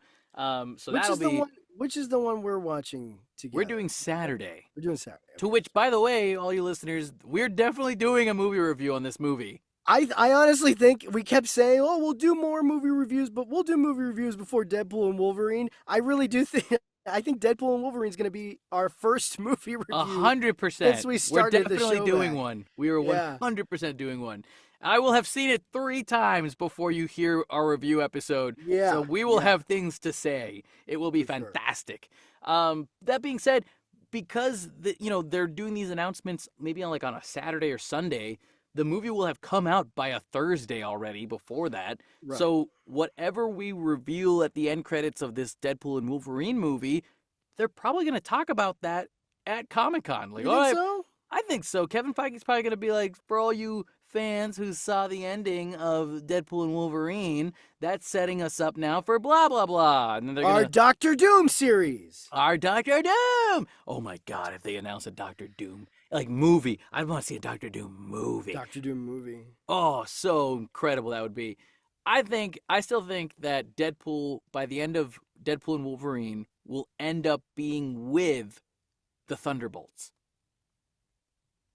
which is the one we're watching together? We're doing Saturday. Okay. To which, by the way, all you listeners, we're definitely doing a movie review on this movie. I honestly think we kept saying, oh, we'll do more movie reviews, but we'll do movie reviews before Deadpool and Wolverine. I really do think, I think Deadpool and Wolverine is going to be our first movie review. 100%. Since we started We're definitely the show doing back. one. We were 100% doing one. I will have seen it 3 times before you hear our review episode. Yeah. So we will have things to say. It will be fantastic. Sure. That being said, because they're doing these announcements maybe on a Saturday or Sunday, the movie will have come out by a Thursday already before that. Right. So whatever we reveal at the end credits of this Deadpool and Wolverine movie, they're probably going to talk about that at Comic-Con. Like, You all think right, so? I think so. Kevin Feige's probably going to be like, for all you fans who saw the ending of Deadpool and Wolverine, that's setting us up now for blah, blah, blah. And then they're Our going to... Doctor Doom series. Our Doctor Doom! Oh my God, if they announce a Doctor Doom, like, movie. I want to see a Doctor Doom movie. Doctor Doom movie. Oh, so incredible that would be. I still think that Deadpool, by the end of Deadpool and Wolverine, will end up being with the Thunderbolts.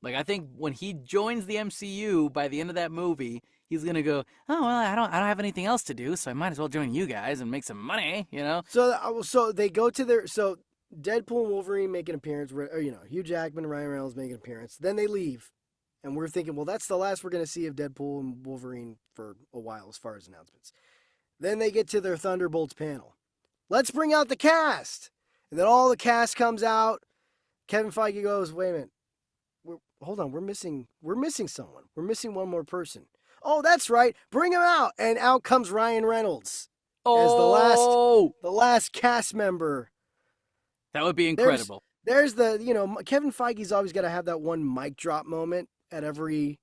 Like, I think when he joins the MCU by the end of that movie, he's gonna go, oh well, I don't have anything else to do, so I might as well join you guys and make some money, you know. So they go to their Deadpool and Wolverine make an appearance, or Hugh Jackman and Ryan Reynolds make an appearance. Then they leave, and we're thinking, well, that's the last we're gonna see of Deadpool and Wolverine for a while as far as announcements. Then they get to their Thunderbolts panel. Let's bring out the cast, and then all the cast comes out. Kevin Feige goes, wait a minute. Hold on, we're missing someone. We're missing one more person. Oh, that's right. Bring him out. And out comes Ryan Reynolds as the last cast member. That would be incredible. There's Kevin Feige's always got to have that one mic drop moment at every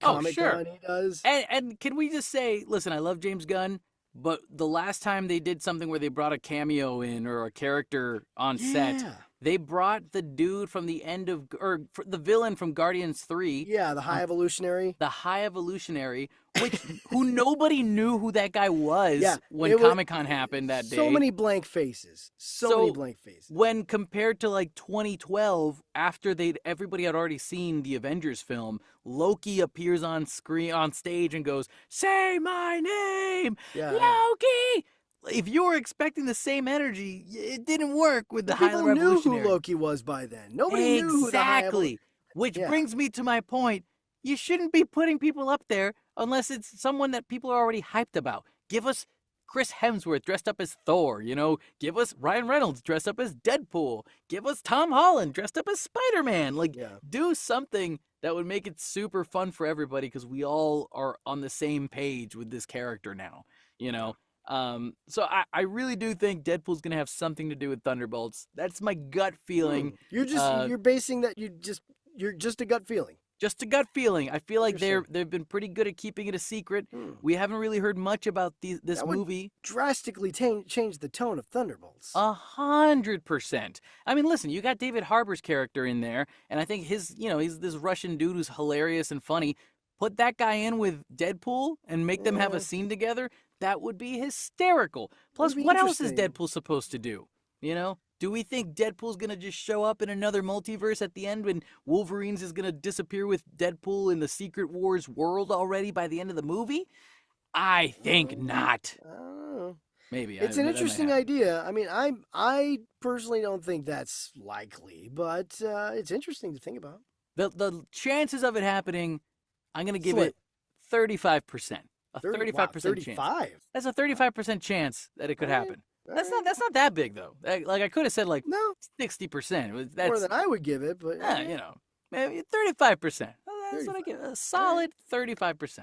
Comic-Con he does. And can we just say, listen, I love James Gunn, but the last time they did something where they brought a cameo in or a character on set, they brought the dude from the end of, or the villain from Guardians 3. Yeah, the High Evolutionary. The High Evolutionary, who nobody knew who that guy was when Comic-Con happened that day. So many blank faces. So many blank faces. When compared to like 2012, after everybody had already seen the Avengers film, Loki appears on stage and goes, "Say my name, Loki!" If you were expecting the same energy, it didn't work with the High Revolutionary. People knew who Loki was by then. Nobody knew who the High Exactly. Which brings me to my point. You shouldn't be putting people up there unless it's someone that people are already hyped about. Give us Chris Hemsworth dressed up as Thor, Give us Ryan Reynolds dressed up as Deadpool. Give us Tom Holland dressed up as Spider-Man. Do something that would make it super fun for everybody because we all are on the same page with this character now, So I really do think Deadpool's gonna have something to do with Thunderbolts. That's my gut feeling. You're basing that you're just a gut feeling. Just a gut feeling. I feel like they've been pretty good at keeping it a secret. We haven't really heard much about this movie. Drastically change the tone of Thunderbolts. 100%. I mean, listen, you got David Harbour's character in there, and I think he's this Russian dude who's hilarious and funny. Put that guy in with Deadpool and make them have a scene together. That would be hysterical. Plus, what else is Deadpool supposed to do? Do we think Deadpool's going to just show up in another multiverse at the end when Wolverine's is going to disappear with Deadpool in the Secret Wars world already by the end of the movie? I think not. I don't know. Maybe. It's an interesting idea. I mean, I personally don't think that's likely, but it's interesting to think about. The chances of it happening, I'm going to give it 35%. A 35% chance. That's a 35% chance that it could happen. That's not that big though. Like I could have said 60%. That's more than I would give it, but maybe 35%. That's what I give. A solid 35%.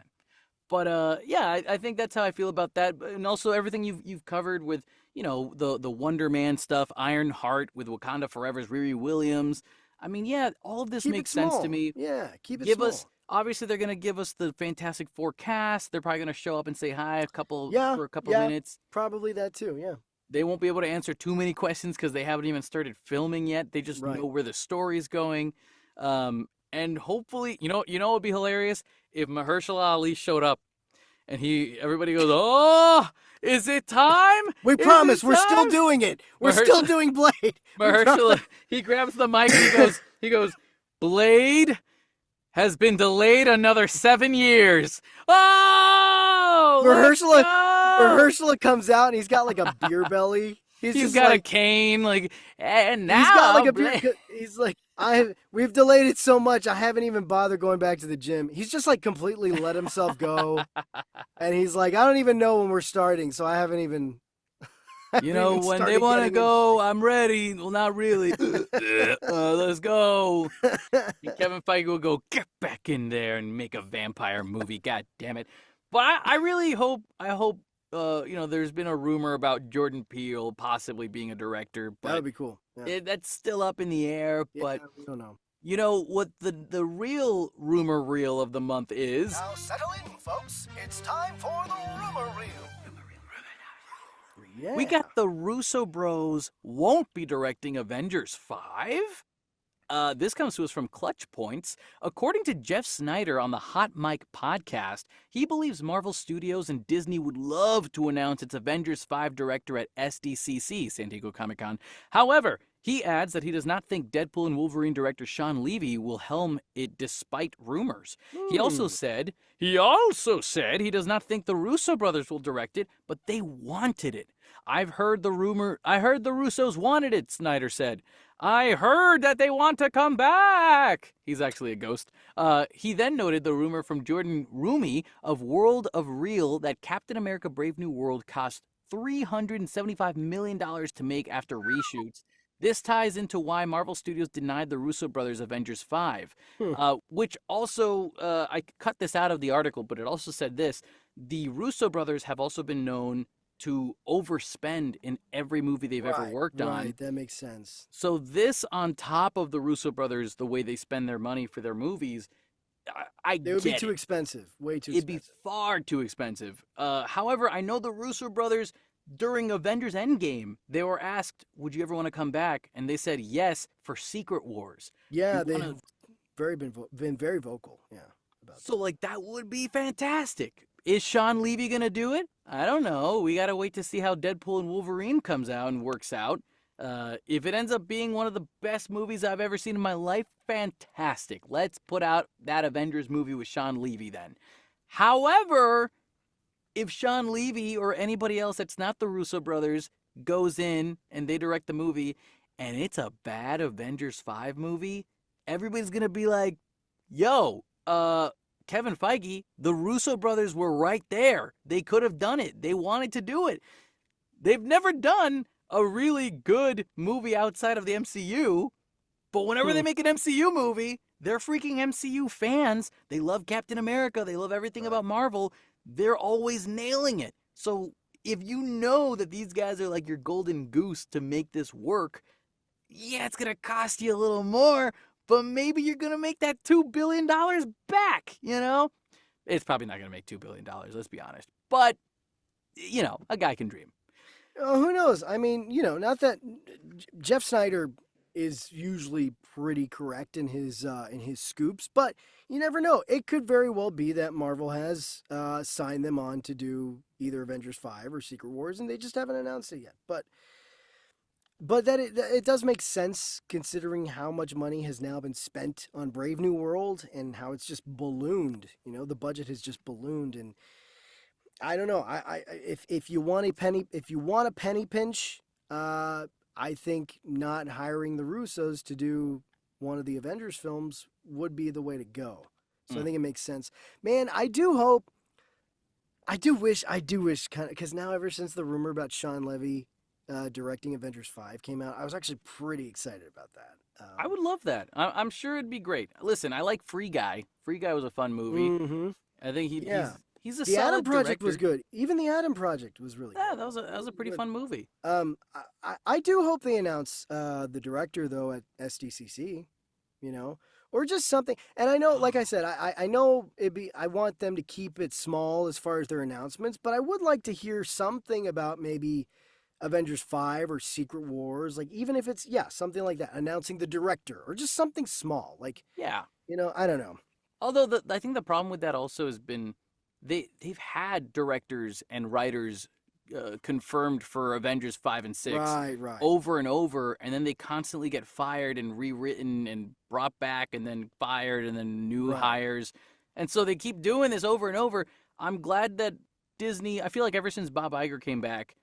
But I think that's how I feel about that. And also everything you've covered with the Wonder Man stuff, Ironheart with Wakanda Forever's Riri Williams. I mean, all of this makes sense to me. Yeah, keep it give small. us. Obviously, they're going to give us the Fantastic Four cast. They're probably going to show up and say hi for a couple minutes. Probably that too, yeah. They won't be able to answer too many questions because they haven't even started filming yet. They just know where the story's going. And hopefully, what would be hilarious? If Mahershala Ali showed up and everybody goes, "Oh, is it time? We promise, we're still doing it. We're still doing Blade." Mahershala, he grabs the mic and he goes, "Blade has been delayed another 7 years." Oh! Mahershala comes out and he's got like a beer belly. He's got a cane, and now he's got like a beer. He's like, we've delayed it so much, I haven't even bothered going back to the gym. He's just like completely let himself go, and he's like, I don't even know when we're starting, so I haven't even You know, when they want to go, I'm ready. Well, not really. Let's go. And Kevin Feige will go, get back in there and make a vampire movie. God damn it. But I really hope, there's been a rumor about Jordan Peele possibly being a director. But that would be cool. Yeah. That's still up in the air. But we don't know. You know what the real rumor reel of the month is? Now settle in, folks. It's time for the rumor reel. Yeah. We got the Russo Bros won't be directing Avengers 5. This comes to us from Clutch Points. According to Jeff Snyder on the Hot Mic podcast, he believes Marvel Studios and Disney would love to announce its Avengers 5 director at SDCC, San Diego Comic-Con. However, he adds that he does not think Deadpool and Wolverine director Sean Levy will helm it despite rumors. He also said he does not think the Russo brothers will direct it, but they wanted it. I heard the Russos wanted it, Snyder said. I heard that they want to come back. He's actually a ghost. He then noted the rumor from Jordan Rumi of World of Real that Captain America Brave New World cost $375 million to make after reshoots. This ties into why Marvel Studios denied the Russo brothers Avengers 5, which also, I cut this out of the article, but it also said this. The Russo brothers have also been known to overspend in every movie they've ever worked on. Right, that makes sense. So this on top of the Russo brothers, the way they spend their money for their movies, They would be too expensive. Way too expensive. It'd be far too expensive. However, I know the Russo brothers, during Avengers Endgame, they were asked, would you ever want to come back? And they said yes for Secret Wars. Yeah, they've been very vocal. Yeah. So, that would be fantastic. Is Sean Levy going to do it? I don't know. We got to wait to see how Deadpool and Wolverine comes out and works out. If it ends up being one of the best movies I've ever seen in my life, fantastic. Let's put out that Avengers movie with Sean Levy then. However, if Sean Levy or anybody else that's not the Russo brothers goes in and they direct the movie and it's a bad Avengers 5 movie, everybody's going to be like, yo, Kevin Feige, the Russo brothers were right there. They could have done it. They wanted to do it. They've never done a really good movie outside of the MCU, but whenever they make an MCU movie, they're freaking MCU fans. They love Captain America. They love everything about Marvel. They're always nailing it. So if you know that these guys are like your golden goose to make this work, yeah, it's going to cost you a little more, but maybe you're going to make that $2 billion back, you know? It's probably not going to make $2 billion, let's be honest. But, a guy can dream. Who knows? I mean, not that Jeff Snyder is usually pretty correct in his scoops, but you never know. It could very well be that Marvel has signed them on to do either Avengers 5 or Secret Wars, and they just haven't announced it yet. But that it does make sense considering how much money has now been spent on Brave New World and how it's just ballooned. The budget has just ballooned, and I don't know. If you want a penny pinch, I think not hiring the Russos to do one of the Avengers films would be the way to go. So I think it makes sense. Man, I do wish kind of, because now ever since the rumor about Sean Levy directing Avengers 5 came out, I was actually pretty excited about that. I would love that. I'm sure it'd be great. Listen, I like Free Guy. Free Guy was a fun movie. Mm-hmm. I think he's a The solid Adam Project director. was good. Even the Adam Project was really Yeah, good. that was a pretty fun movie. I do hope they announce the director though at SDCC, or just something. And I know, like I said, I know I want them to keep it small as far as their announcements, but I would like to hear something about maybe Avengers 5 or Secret Wars, even if it's something like that, announcing the director or just something small, I don't know. Although I think the problem with that also has been they've had directors and writers confirmed for Avengers 5 and 6 right. over and over, and then they constantly get fired and rewritten and brought back and then fired and then new hires. And so they keep doing this over and over. I'm glad that Disney, I feel like ever since Bob Iger came back,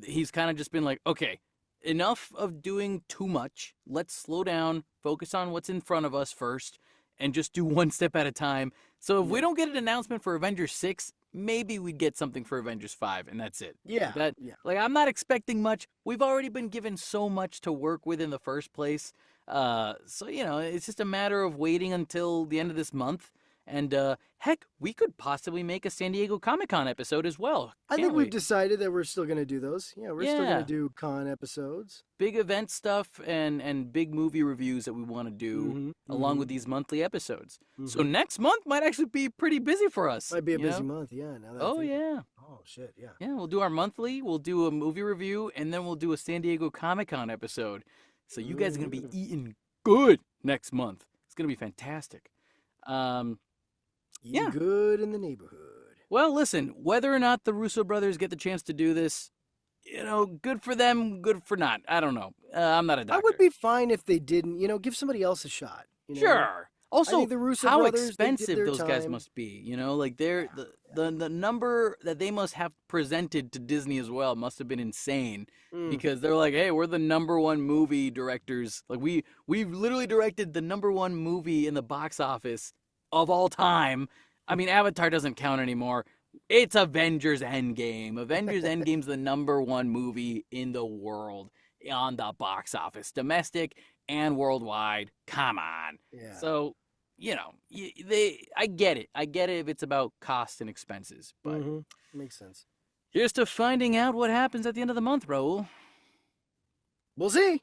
he's kind of just been like, okay, enough of doing too much. Let's slow down, focus on what's in front of us first, and just do one step at a time. So if we don't get an announcement for Avengers 6, maybe we'd get something for Avengers 5, and that's it. Yeah. Like, I'm not expecting much. We've already been given so much to work with in the first place. So, it's just a matter of waiting until the end of this month. And, heck, we could possibly make a San Diego Comic-Con episode as well. I think we've decided that we're still going to do those. Yeah, we're still going to do con episodes. Big event stuff and big movie reviews that we want to do along with these monthly episodes. So next month might actually be pretty busy for us. Might be a busy month, yeah. Yeah. Oh, shit, yeah. Yeah, we'll do our monthly, we'll do a movie review, and then we'll do a San Diego Comic-Con episode. So you guys are going to be eating good next month. It's going to be fantastic. Eating good in the neighborhood. Well, listen, whether or not the Russo brothers get the chance to do this, good for them, good for not. I don't know. I'm not a doctor. I would be fine if they didn't, give somebody else a shot. Sure. Also, the Russo how brothers, expensive those guys must be, like the number that they must have presented to Disney as well must have been insane because they're like, hey, we're the #1 movie directors. Like we've literally directed the #1 movie in the box office of all time. I mean, Avatar doesn't count anymore. It's Avengers Endgame. Avengers Endgame's the #1 movie in the world on the box office, domestic and worldwide. Come on. Yeah. So, I get it. I get it if it's about cost and expenses, but makes sense. Here's to finding out what happens at the end of the month, Raul. We'll see.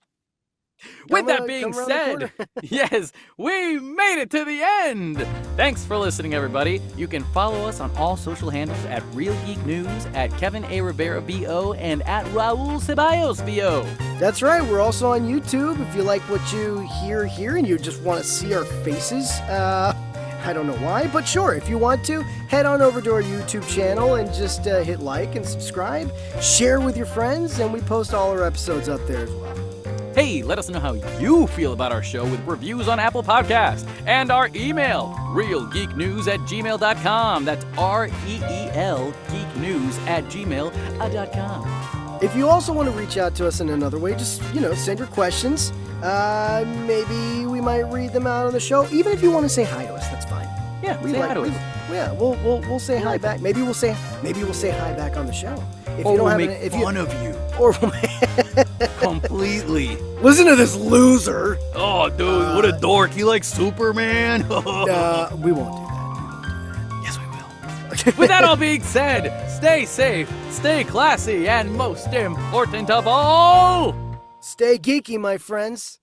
With that being said, yes, we made it to the end. Thanks for listening, everybody. You can follow us on all social handles at Real Geek News, at Kevin A. Rivera VO, and at Raul Ceballos VO. That's right. We're also on YouTube. If you like what you hear here and you just want to see our faces, I don't know why, but sure, if you want to, head on over to our YouTube channel and just hit like and subscribe, share with your friends, and we post all our episodes up there as well. Hey, let us know how you feel about our show with reviews on Apple Podcasts and our email, realgeeknews@gmail.com. That's REEL geeknews@gmail.com. If you also want to reach out to us in another way, just, send your questions. Maybe we might read them out on the show. Even if you want to say hi to us, that's fine. Yeah, say hi to us. Yeah, we'll say hi back. Maybe we'll say hi back on the show. If or you don't we'll have make fun of you. Or Completely. Listen to this loser. Oh, dude, what a dork. He likes Superman. We won't do that. Yes, we will. With that all being said, stay safe, stay classy, and most important of all, stay geeky, my friends.